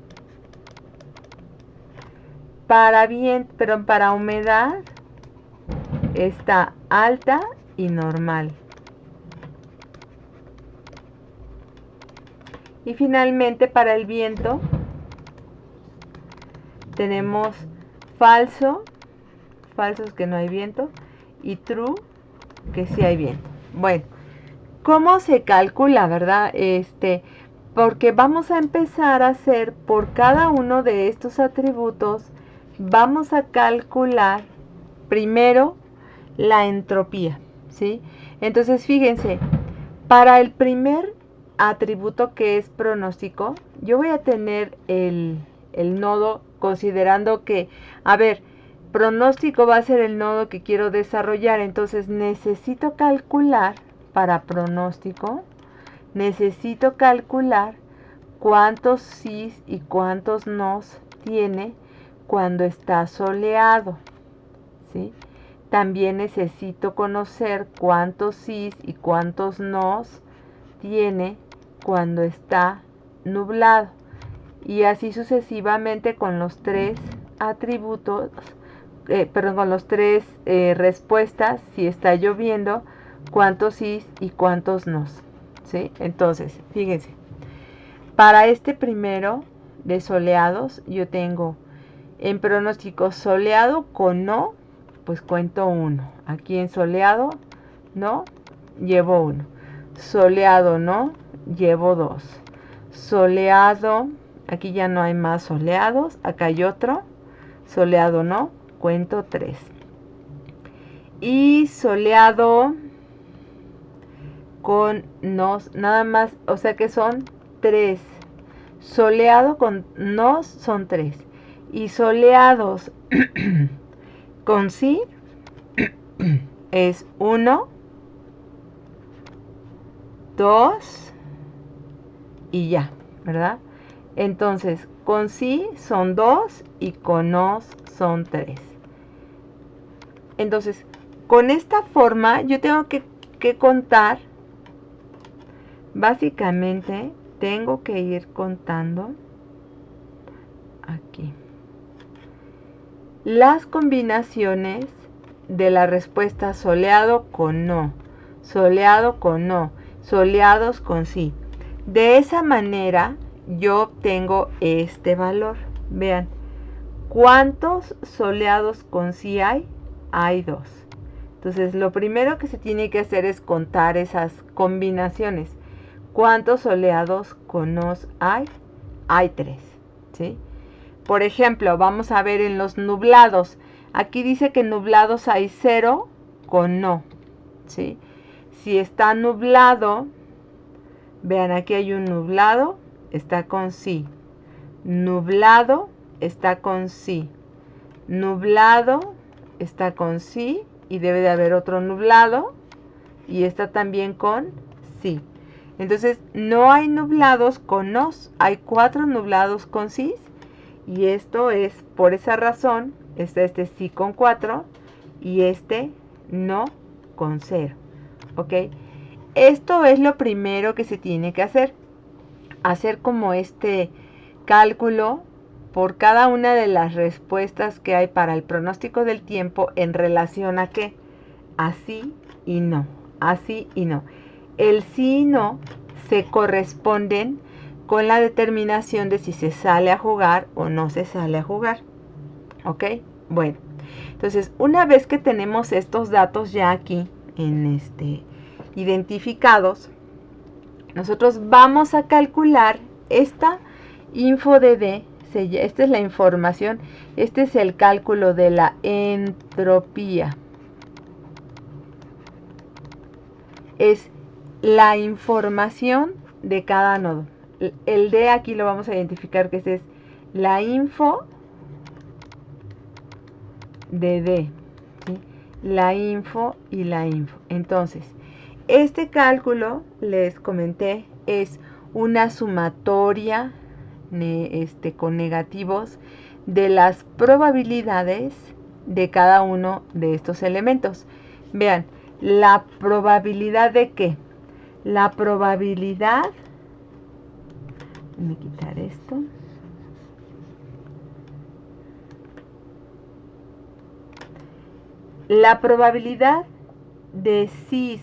Pero para humedad está alta y normal. Y finalmente para el viento tenemos falso es que no hay viento, y true, que sí hay viento. Bueno, ¿cómo se calcula, verdad? Porque vamos a empezar a hacer por cada uno de estos atributos, vamos a calcular primero la entropía, ¿sí? Entonces, fíjense, para el primer atributo que es pronóstico, yo voy a tener el nodo considerando que, a ver, pronóstico va a ser el nodo que quiero desarrollar, entonces necesito calcular para pronóstico, necesito calcular cuántos sís y cuántos nos tiene cuando está soleado, ¿sí? También necesito conocer cuántos sís y cuántos nos tiene cuando está nublado. Y así sucesivamente con los tres atributos, con los tres respuestas, si está lloviendo, cuántos sí y cuántos no, ¿sí? Entonces, fíjense, para este primero de soleados, yo tengo en pronóstico soleado con no, pues cuento 1. Aquí en soleado, no, llevo 1. Soleado no, llevo 2. Soleado, aquí ya no hay más soleados, acá hay otro. Soleado no, cuento 3. Y soleado con nos, nada más, o sea que son 3. Soleado con nos son 3. Y soleados con sí es 1, 2 y ya, ¿verdad? Entonces, con sí son 2 y con nos son 3. Entonces, con esta forma yo tengo que contar, básicamente tengo que ir contando aquí las combinaciones de la respuesta soleado con no, soleado con no, soleados con sí. De esa manera yo obtengo este valor. Vean, ¿cuántos soleados con sí hay? Hay 2. Entonces, lo primero que se tiene que hacer es contar esas combinaciones. ¿Cuántos soleados con nos hay? Hay 3, ¿sí? Por ejemplo, vamos a ver en los nublados. Aquí dice que nublados hay 0 con no, ¿sí? Si está nublado, vean, aquí hay un nublado, está con sí. Nublado está con sí. Nublado está con sí y debe de haber otro nublado y está también con sí. Entonces, no hay nublados con nos, hay 4 nublados con sí. Y esto es, por esa razón, está este sí con 4 y este no con 0. ¿Ok? Esto es lo primero que se tiene que hacer. Hacer como este cálculo por cada una de las respuestas que hay para el pronóstico del tiempo en relación a qué. Así y no. Así y no. El sí y no se corresponden con la determinación de si se sale a jugar o no se sale a jugar. ¿Ok? Bueno, entonces una vez que tenemos estos datos ya aquí identificados, nosotros vamos a calcular esta info de D. Esta es la información, este es el cálculo de la entropía. Es la información de cada nodo. El D aquí lo vamos a identificar que es la info de D, ¿sí? La info y la info. Entonces, este cálculo, les comenté, es una sumatoria con negativos de las probabilidades de cada uno de estos elementos. Vean, la probabilidad de qué. La probabilidad, déjenme quitar esto. La probabilidad de cis,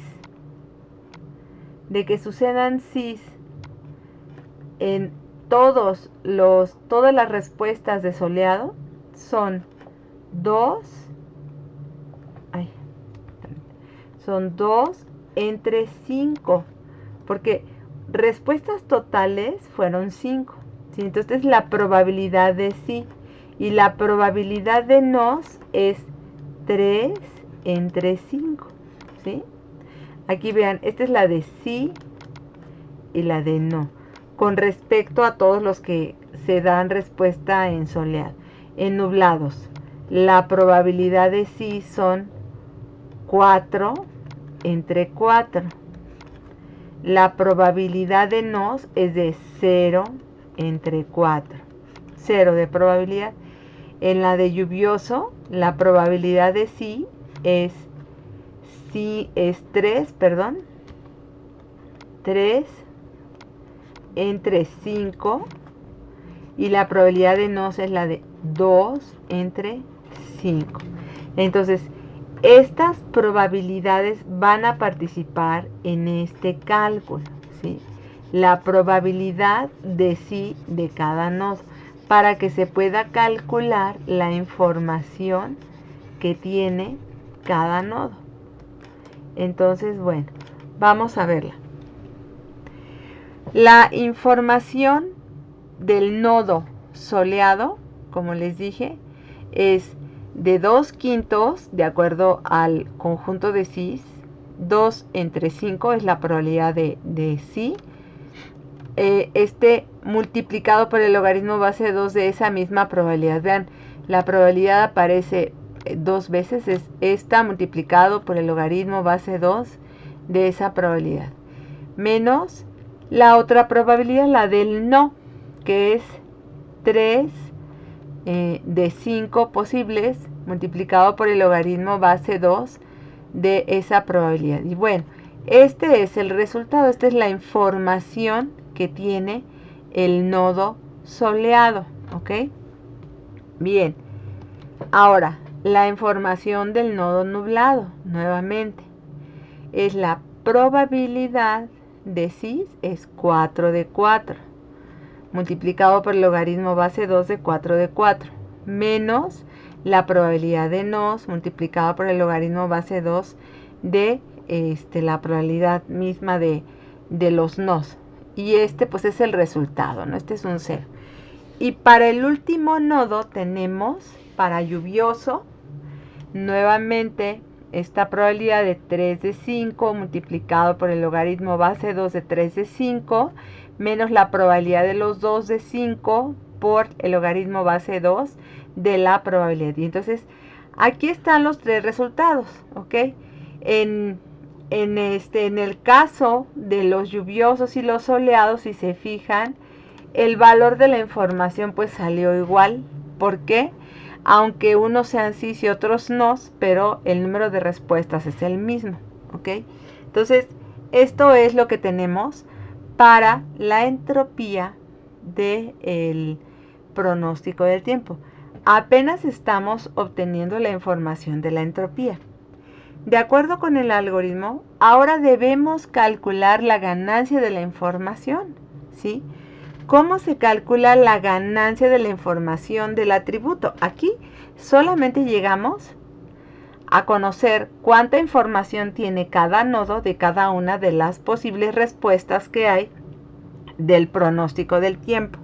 de que sucedan cis en todas las respuestas de soleado son 2 entre 5, porque respuestas totales fueron 5, ¿sí? Entonces la probabilidad de sí y la probabilidad de nos es 3 entre 5, ¿sí? Aquí vean, esta es la de sí y la de no, con respecto a todos los que se dan respuesta en soleado. En nublados, la probabilidad de sí son 4 entre 4. La probabilidad de nos es de 0 entre 4. 0 de probabilidad. En la de lluvioso, la probabilidad de sí es 3, 3 entre 5. Y la probabilidad de nos es la de 2 entre 5. Entonces, estas probabilidades van a participar en este cálculo, ¿sí? La probabilidad de sí de cada nodo, para que se pueda calcular la información que tiene cada nodo. Entonces, bueno, Vamos a verla. La información del nodo soleado, como les dije, es de 2/5 de acuerdo al conjunto de cis. 2 entre 5 es la probabilidad de sí. Multiplicado por el logaritmo base 2 de esa misma probabilidad. Vean, la probabilidad aparece dos veces, es esta multiplicado por el logaritmo base 2 de esa probabilidad, menos la otra probabilidad, la del no, que es 3 de 5 posibles multiplicado por el logaritmo base 2 de esa probabilidad. Y bueno, este es el resultado, esta es la información que tiene el nodo soleado, ¿ok? Bien, ahora la información del nodo nublado, nuevamente, es la probabilidad de cis, es 4 de 4, multiplicado por el logaritmo base 2 de 4 de 4, menos la probabilidad de nos, multiplicado por el logaritmo base 2 de la probabilidad misma de los nos. Y pues es el resultado, ¿no? Este es un 0. Y para el último nodo tenemos, para lluvioso, nuevamente esta probabilidad de 3 de 5 multiplicado por el logaritmo base 2 de 3 de 5 menos la probabilidad de los 2 de 5 por el logaritmo base 2 de la probabilidad. Y entonces aquí están los tres resultados, ¿ok? En el caso de los lluviosos y los soleados, si se fijan, el valor de la información pues salió igual. ¿Por qué? Aunque unos sean sí y otros no, pero el número de respuestas es el mismo, ¿ok? Entonces, esto es lo que tenemos para la entropía del pronóstico del tiempo. Apenas estamos obteniendo la información de la entropía. De acuerdo con el algoritmo, ahora debemos calcular la ganancia de la información, ¿sí? ¿Cómo se calcula la ganancia de la información del atributo? Aquí solamente llegamos a conocer cuánta información tiene cada nodo de cada una de las posibles respuestas que hay del pronóstico del tiempo.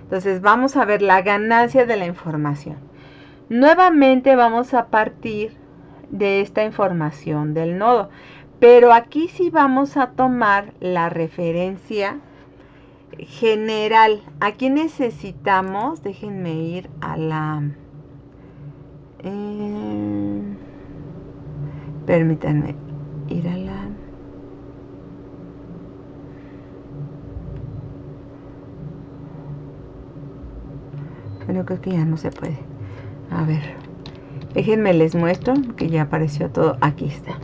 Entonces vamos a ver la ganancia de la información. Nuevamente vamos a partir de esta información del nodo, pero aquí sí vamos a tomar la referencia general. Aquí necesitamos, déjenme ir a la... permítanme ir a la... Bueno, creo que ya no se puede. A ver, déjenme les muestro que ya apareció todo. Aquí está.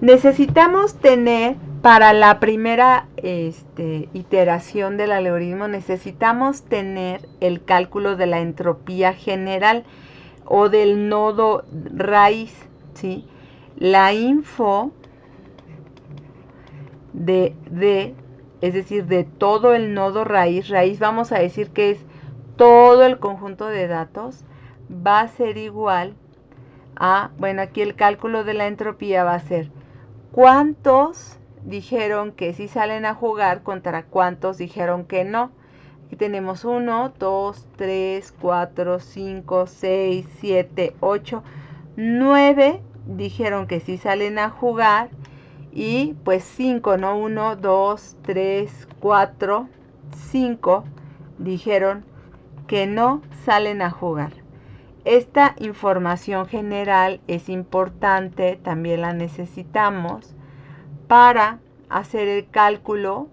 Necesitamos tener, para la primera iteración del algoritmo, necesitamos tener el cálculo de la entropía general o del nodo raíz, ¿sí? La info es decir, de todo el nodo raíz, vamos a decir que es todo el conjunto de datos, va a ser igual a, bueno, aquí el cálculo de la entropía va a ser cuántos dijeron que sí salen a jugar contra cuántos dijeron que no. Aquí tenemos 1, 2, 3, 4, 5, 6, 7, 8, 9 dijeron que sí salen a jugar y pues 5, ¿no? 1, 2, 3, 4, 5 dijeron que no salen a jugar. Esta información general es importante, también la necesitamos para hacer el cálculo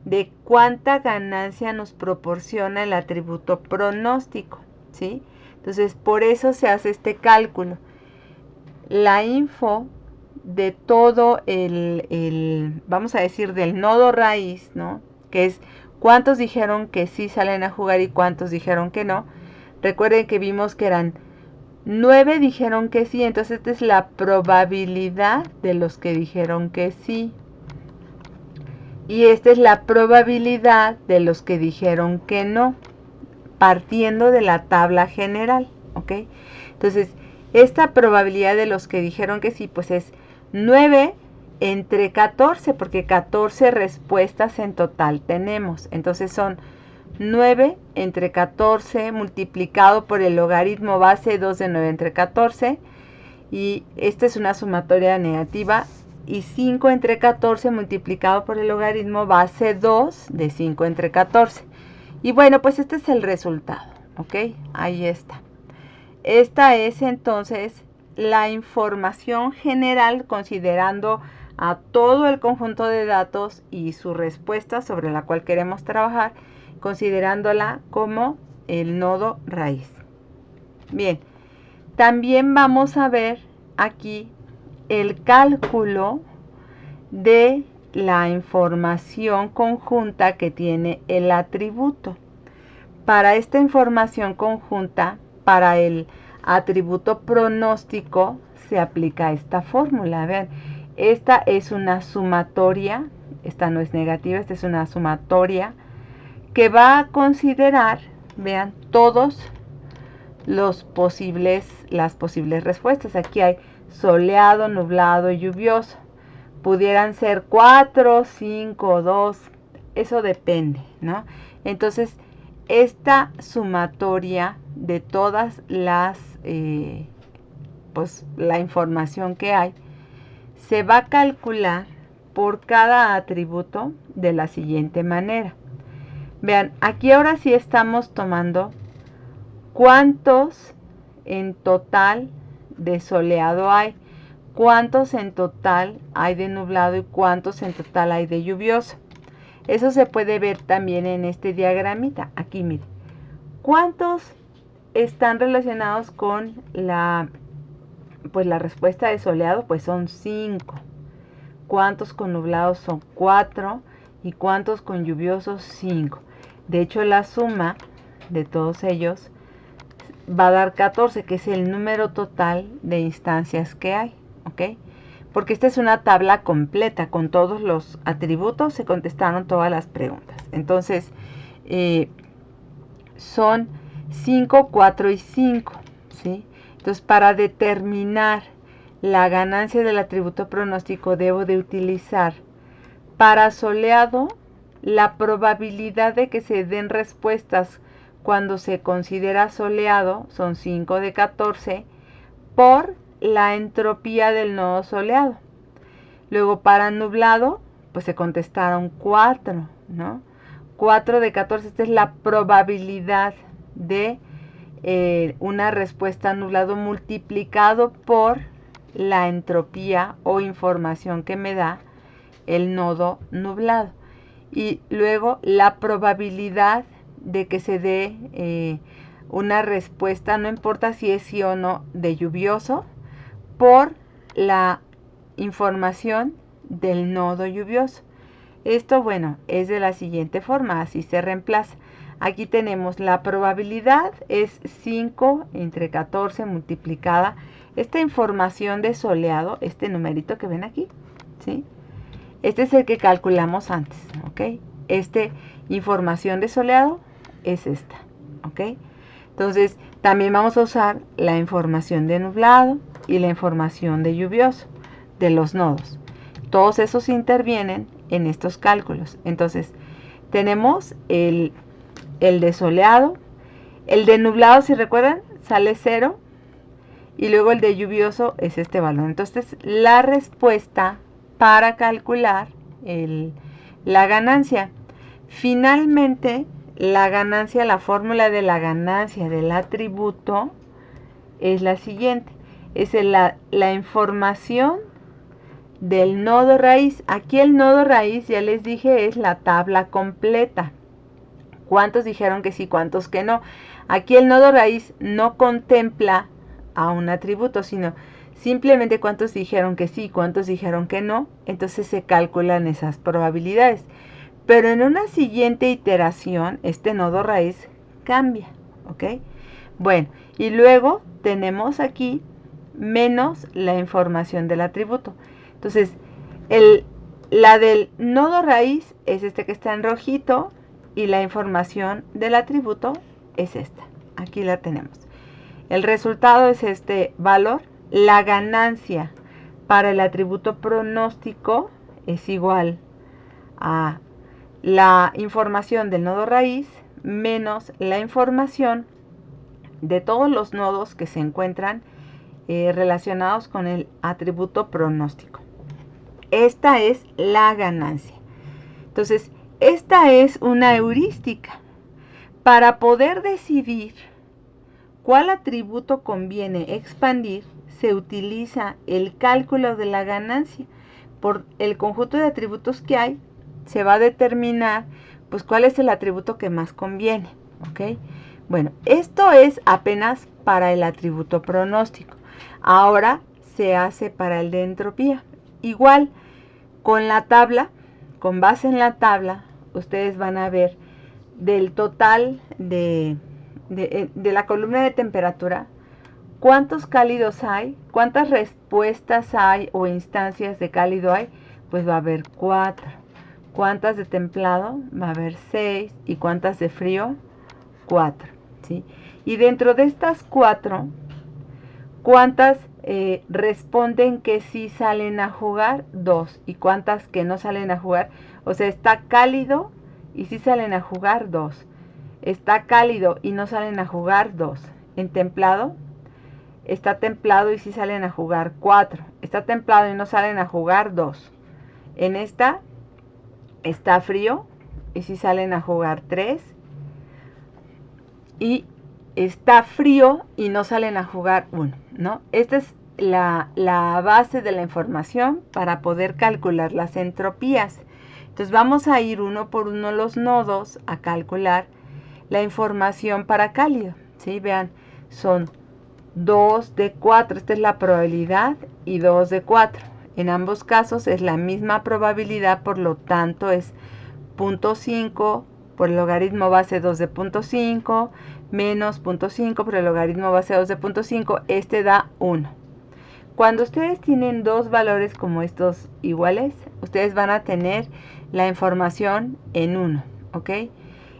de cuánta ganancia nos proporciona el atributo pronóstico, ¿sí? Entonces, por eso se hace este cálculo. La info de todo vamos a decir, del nodo raíz, ¿no? Que es cuántos dijeron que sí salen a jugar y cuántos dijeron que no. Recuerden que vimos que eran 9 dijeron que sí, entonces esta es la probabilidad de los que dijeron que sí. Y esta es la probabilidad de los que dijeron que no, partiendo de la tabla general, ¿ok? Entonces, esta probabilidad de los que dijeron que sí, pues es 9 entre 14, porque 14 respuestas en total tenemos. Entonces son 9 entre 14 multiplicado por el logaritmo base 2 de 9 entre 14. Y esta es una sumatoria negativa. Y 5 entre 14 multiplicado por el logaritmo base 2 de 5 entre 14. Y bueno, pues este es el resultado, ¿ok? Ahí está. Esta es entonces la información general considerando a todo el conjunto de datos y su respuesta sobre la cual queremos trabajar, considerándola como el nodo raíz. Bien, también vamos a ver aquí el cálculo de la información conjunta que tiene el atributo. Para esta información conjunta, para el atributo pronóstico, se aplica esta fórmula. Vean, esta es una sumatoria, esta no es negativa, esta es una sumatoria que va a considerar, vean, todos las posibles respuestas. Aquí hay soleado, nublado y lluvioso. Pudieran ser 4, 5, 2, eso depende, ¿no? Entonces, esta sumatoria de todas las, pues la información que hay, se va a calcular por cada atributo de la siguiente manera. Vean, aquí ahora sí estamos tomando cuántos en total de soleado hay, cuántos en total hay de nublado y cuántos en total hay de lluvioso. Eso se puede ver también en este diagramita. Aquí miren, ¿cuántos están relacionados con la respuesta de soleado? Pues son 5. ¿Cuántos con nublados? Son 4. ¿Y cuántos con lluviosos? 5. De hecho, la suma de todos ellos va a dar 14, que es el número total de instancias que hay, ¿ok? Porque esta es una tabla completa, con todos los atributos se contestaron todas las preguntas. Entonces, son 5, 4 y 5, ¿sí? Entonces, para determinar la ganancia del atributo pronóstico, debo de utilizar para soleado la probabilidad de que se den respuestas cuando se considera soleado, son 5 de 14, por la entropía del nodo soleado. Luego para nublado, pues se contestaron 4, ¿no? 4 de 14, esta es la probabilidad de una respuesta nublado multiplicado por la entropía o información que me da el nodo nublado. Y luego la probabilidad de que se dé una respuesta, no importa si es sí o no, de lluvioso, por la información del nodo lluvioso. Esto, bueno, es de la siguiente forma, así se reemplaza. Aquí tenemos la probabilidad, es 5 entre 14 multiplicada. Esta información de soleado, este numerito que ven aquí, ¿sí? Este es el que calculamos antes, ¿ok? Información de soleado es esta, ¿ok? Entonces, también vamos a usar la información de nublado y la información de lluvioso, de los nodos. Todos esos intervienen en estos cálculos. Entonces, tenemos el de soleado, el de nublado, si recuerdan, sale 0, y luego el de lluvioso es este valor. Entonces, la respuesta para calcular la ganancia. Finalmente, la ganancia, la fórmula de la ganancia del atributo es la siguiente. Es la información del nodo raíz. Aquí el nodo raíz, ya les dije, es la tabla completa. ¿Cuántos dijeron que sí, cuántos que no? Aquí el nodo raíz no contempla a un atributo, sino simplemente cuántos dijeron que sí, cuántos dijeron que no. Entonces se calculan esas probabilidades. Pero en una siguiente iteración, este nodo raíz cambia, ¿ok? Bueno, y luego tenemos aquí menos la información del atributo. Entonces, la del nodo raíz es este que está en rojito y la información del atributo es esta. Aquí la tenemos. El resultado es este valor. La ganancia para el atributo pronóstico es igual a la información del nodo raíz menos la información de todos los nodos que se encuentran relacionados con el atributo pronóstico. Esta es la ganancia. Entonces, esta es una heurística. Para poder decidir cuál atributo conviene expandir, se utiliza el cálculo de la ganancia. Por el conjunto de atributos que hay, se va a determinar pues cuál es el atributo que más conviene, ¿ok? Bueno, esto es apenas para el atributo pronóstico. Ahora se hace para el de entropía. Igual, con la tabla, con base en la tabla, ustedes van a ver del total de la columna de temperatura, ¿cuántos cálidos hay? ¿Cuántas respuestas hay o instancias de cálido hay? Pues va a haber 4. ¿Cuántas de templado? Va a haber 6. ¿Y cuántas de frío? 4. ¿Sí? Y dentro de estas 4, ¿cuántas responden que sí salen a jugar? 2. ¿Y cuántas que no salen a jugar? O sea, está cálido y sí salen a jugar 2. Está cálido y no salen a jugar 2. En templado, está templado y sí salen a jugar 4. Está templado y no salen a jugar 2. En esta está frío y sí salen a jugar 3. Y está frío y no salen a jugar 1, ¿no? Esta es la base de la información para poder calcular las entropías. Entonces vamos a ir uno por uno los nodos a calcular la información para cálido, ¿sí? Vean, son 2 de 4, esta es la probabilidad, y 2 de 4. En ambos casos es la misma probabilidad, por lo tanto es 0.5 por el logaritmo base 2 de 0.5 menos 0.5 por el logaritmo base 2 de 0.5, este da 1. Cuando ustedes tienen dos valores como estos iguales, ustedes van a tener la información en 1, ¿ok?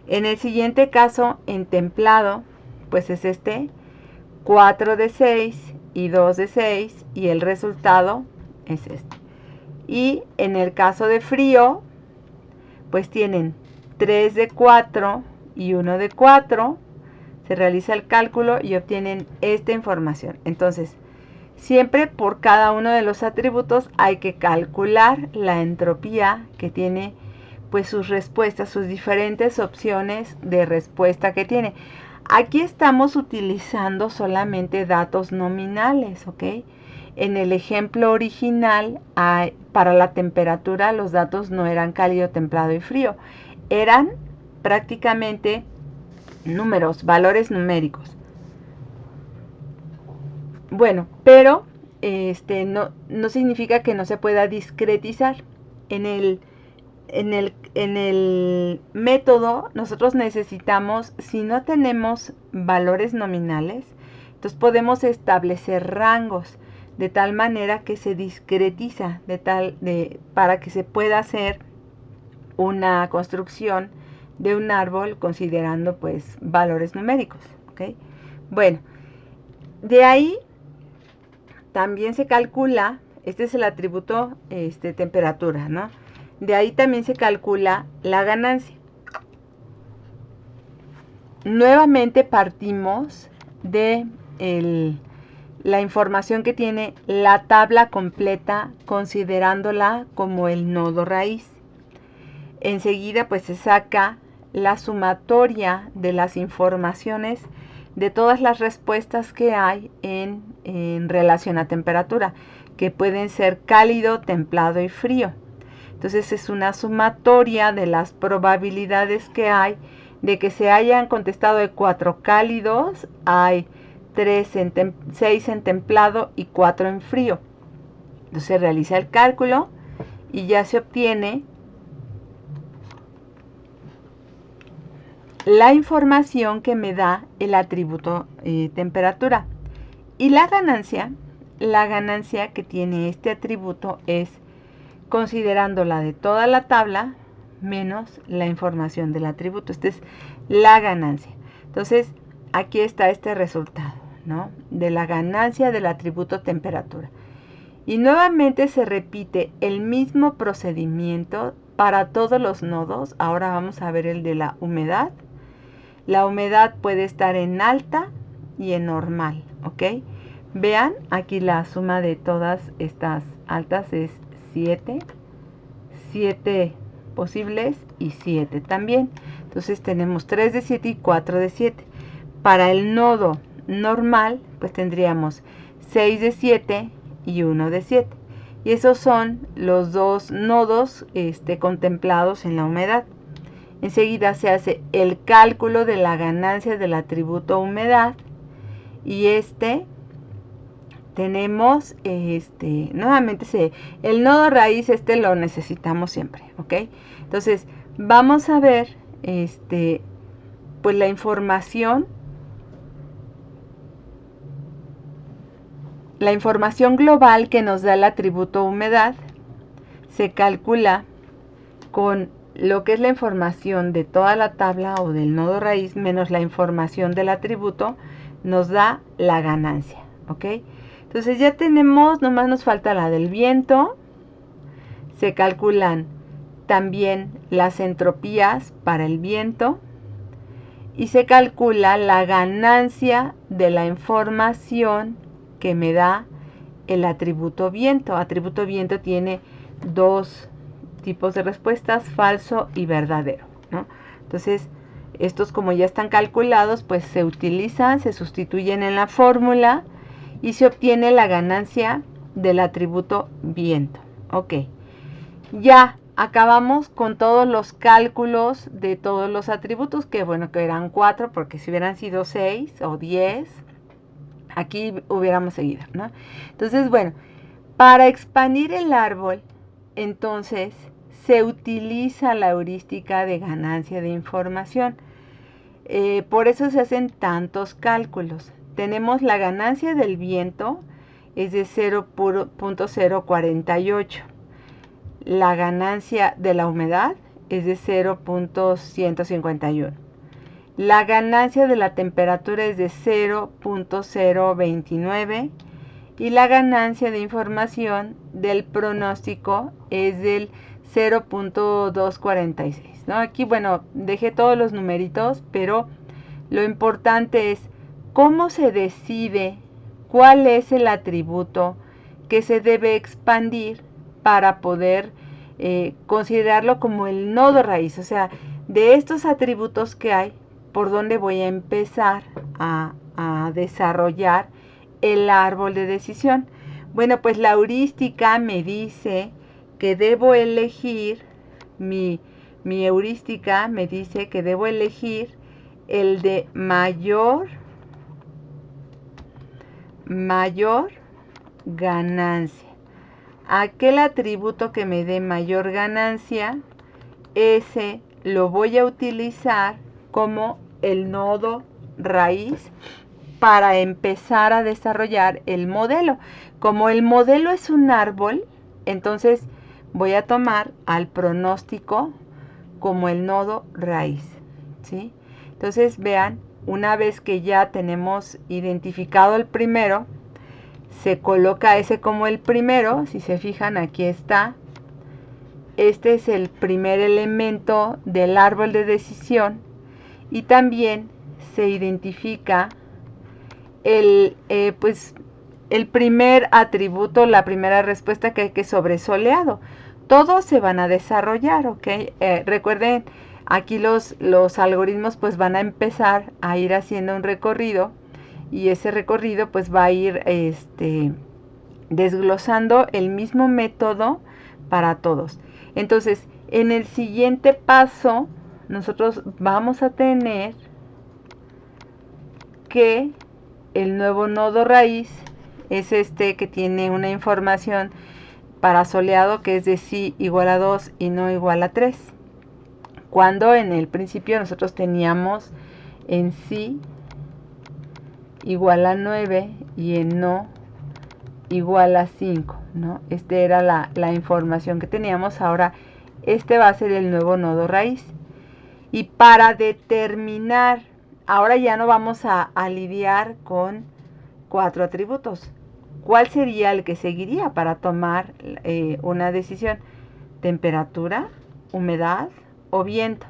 En el siguiente caso, en templado, pues es este, 4 de 6 y 2 de 6, y el resultado es este. Y en el caso de frío, pues tienen 3 de 4 y 1 de 4, se realiza el cálculo y obtienen esta información. Entonces, siempre por cada uno de los atributos hay que calcular la entropía que tiene, pues sus respuestas, sus diferentes opciones de respuesta que tiene. Aquí estamos utilizando solamente datos nominales, ¿ok? En el ejemplo original, para la temperatura, los datos no eran cálido, templado y frío. Eran prácticamente números, valores numéricos. Bueno, pero no significa que no se pueda discretizar. En el método nosotros necesitamos, si no tenemos valores nominales, entonces podemos establecer rangos de tal manera que se discretiza, para que se pueda hacer una construcción de un árbol considerando pues valores numéricos, ¿ok? Bueno, de ahí también se calcula, este es el atributo temperatura, ¿no? De ahí también se calcula la ganancia. Nuevamente partimos de la información que tiene la tabla completa, considerándola como el nodo raíz. Enseguida pues se saca la sumatoria de las informaciones de todas las respuestas que hay en relación a temperatura, que pueden ser cálido, templado y frío. Entonces es una sumatoria de las probabilidades que hay de que se hayan contestado de 4 cálidos, hay 6 en templado y 4 en frío. Entonces se realiza el cálculo y ya se obtiene la información que me da el atributo temperatura. Y la ganancia que tiene este atributo es considerando la de toda la tabla menos la información del atributo. Esta es la ganancia. Entonces, aquí está este resultado, ¿no? De la ganancia del atributo temperatura. Y nuevamente se repite el mismo procedimiento para todos los nodos. Ahora vamos a ver el de la humedad. La humedad puede estar en alta y en normal, ¿ok? Vean, aquí la suma de todas estas altas es 7. 7 posibles y 7 también. Entonces tenemos 3 de 7 y 4 de 7. Para el nodo normal, pues tendríamos 6 de 7 y 1 de 7. Y esos son los dos nodos contemplados en la humedad. Enseguida se hace el cálculo de la ganancia del atributo humedad y tenemos nuevamente el nodo raíz lo necesitamos siempre, ¿ok? Entonces vamos a ver pues la información global que nos da el atributo humedad se calcula con lo que es la información de toda la tabla o del nodo raíz menos la información del atributo, nos da la ganancia, ¿ok? Entonces ya tenemos, nomás nos falta la del viento. Se calculan también las entropías para el viento y se calcula la ganancia de la información que me da el atributo viento. Atributo viento tiene dos tipos de respuestas, falso y verdadero, ¿no? Entonces, estos como ya están calculados, pues se utilizan, se sustituyen en la fórmula y se obtiene la ganancia del atributo viento. Ok, ya acabamos con todos los cálculos de todos los atributos, que bueno, que eran 4, porque si hubieran sido 6 o 10, aquí hubiéramos seguido, ¿no? Entonces, bueno, para expandir el árbol, entonces se utiliza la heurística de ganancia de información. Por eso se hacen tantos cálculos. Tenemos la ganancia del viento, es de 0.048. La ganancia de la humedad es de 0.151. La ganancia de la temperatura es de 0.029. Y la ganancia de información del pronóstico es del 0.246, ¿no? Aquí, bueno, dejé todos los numeritos, pero lo importante es cómo se decide cuál es el atributo que se debe expandir para poder considerarlo como el nodo raíz. O sea, de estos atributos que hay, ¿por dónde voy a empezar a desarrollar el árbol de decisión? Bueno, pues la heurística me dice que debo elegir, mi heurística me dice que debo elegir el de mayor ganancia. Aquel atributo que me dé mayor ganancia, ese lo voy a utilizar como el nodo raíz para empezar a desarrollar el modelo. Como el modelo es un árbol, entonces voy a tomar al pronóstico como el nodo raíz, ¿sí? Entonces vean, una vez que ya tenemos identificado el primero, se coloca ese como el primero. Si se fijan, aquí está. Este es el primer elemento del árbol de decisión y también se identifica el primer atributo, la primera respuesta que es sobre soleado. Todos se van a desarrollar, ¿ok? Recuerden, aquí los algoritmos pues van a empezar a ir haciendo un recorrido y ese recorrido pues va a ir desglosando el mismo método para todos. Entonces, en el siguiente paso, nosotros vamos a tener que el nuevo nodo raíz es que tiene una información para soleado que es de sí igual a 2 y no igual a 3. Cuando en el principio nosotros teníamos en sí igual a 9 y en no igual a 5, ¿no? Era la información que teníamos. Ahora va a ser el nuevo nodo raíz. Y para determinar, ahora ya no vamos a lidiar con 4 atributos. ¿cuál sería el que seguiría para tomar una decisión? ¿Temperatura, humedad o viento?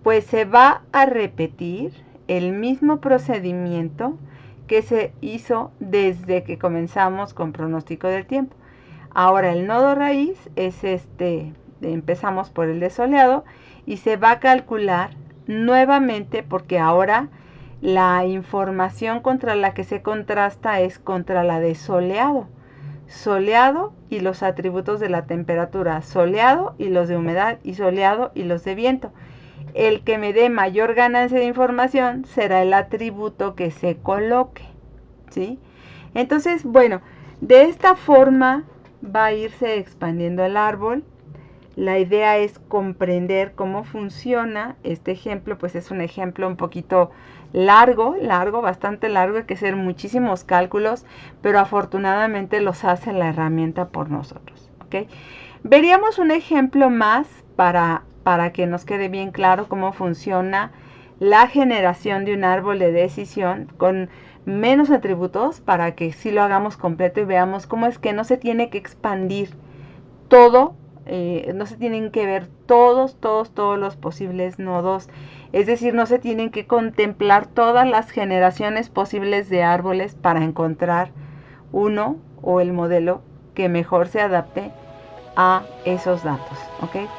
Pues se va a repetir el mismo procedimiento que se hizo desde que comenzamos con pronóstico del tiempo. Ahora el nodo raíz es empezamos por el de soleado y se va a calcular nuevamente porque ahora la información contra la que se contrasta es contra la de soleado. Soleado y los atributos de la temperatura, soleado y los de humedad y soleado y los de viento. El que me dé mayor ganancia de información será el atributo que se coloque, ¿sí? Entonces, bueno, de esta forma va a irse expandiendo el árbol. La idea es comprender cómo funciona. Este ejemplo, pues es un ejemplo un poquito largo, bastante largo, hay que hacer muchísimos cálculos, pero afortunadamente los hace la herramienta por nosotros, ¿ok? Veríamos un ejemplo más para que nos quede bien claro cómo funciona la generación de un árbol de decisión con menos atributos para que sí lo hagamos completo y veamos cómo es que no se tiene que expandir todo, no se tienen que ver todos los posibles nodos, es decir, no se tienen que contemplar todas las generaciones posibles de árboles para encontrar uno o el modelo que mejor se adapte a esos datos, ¿ok?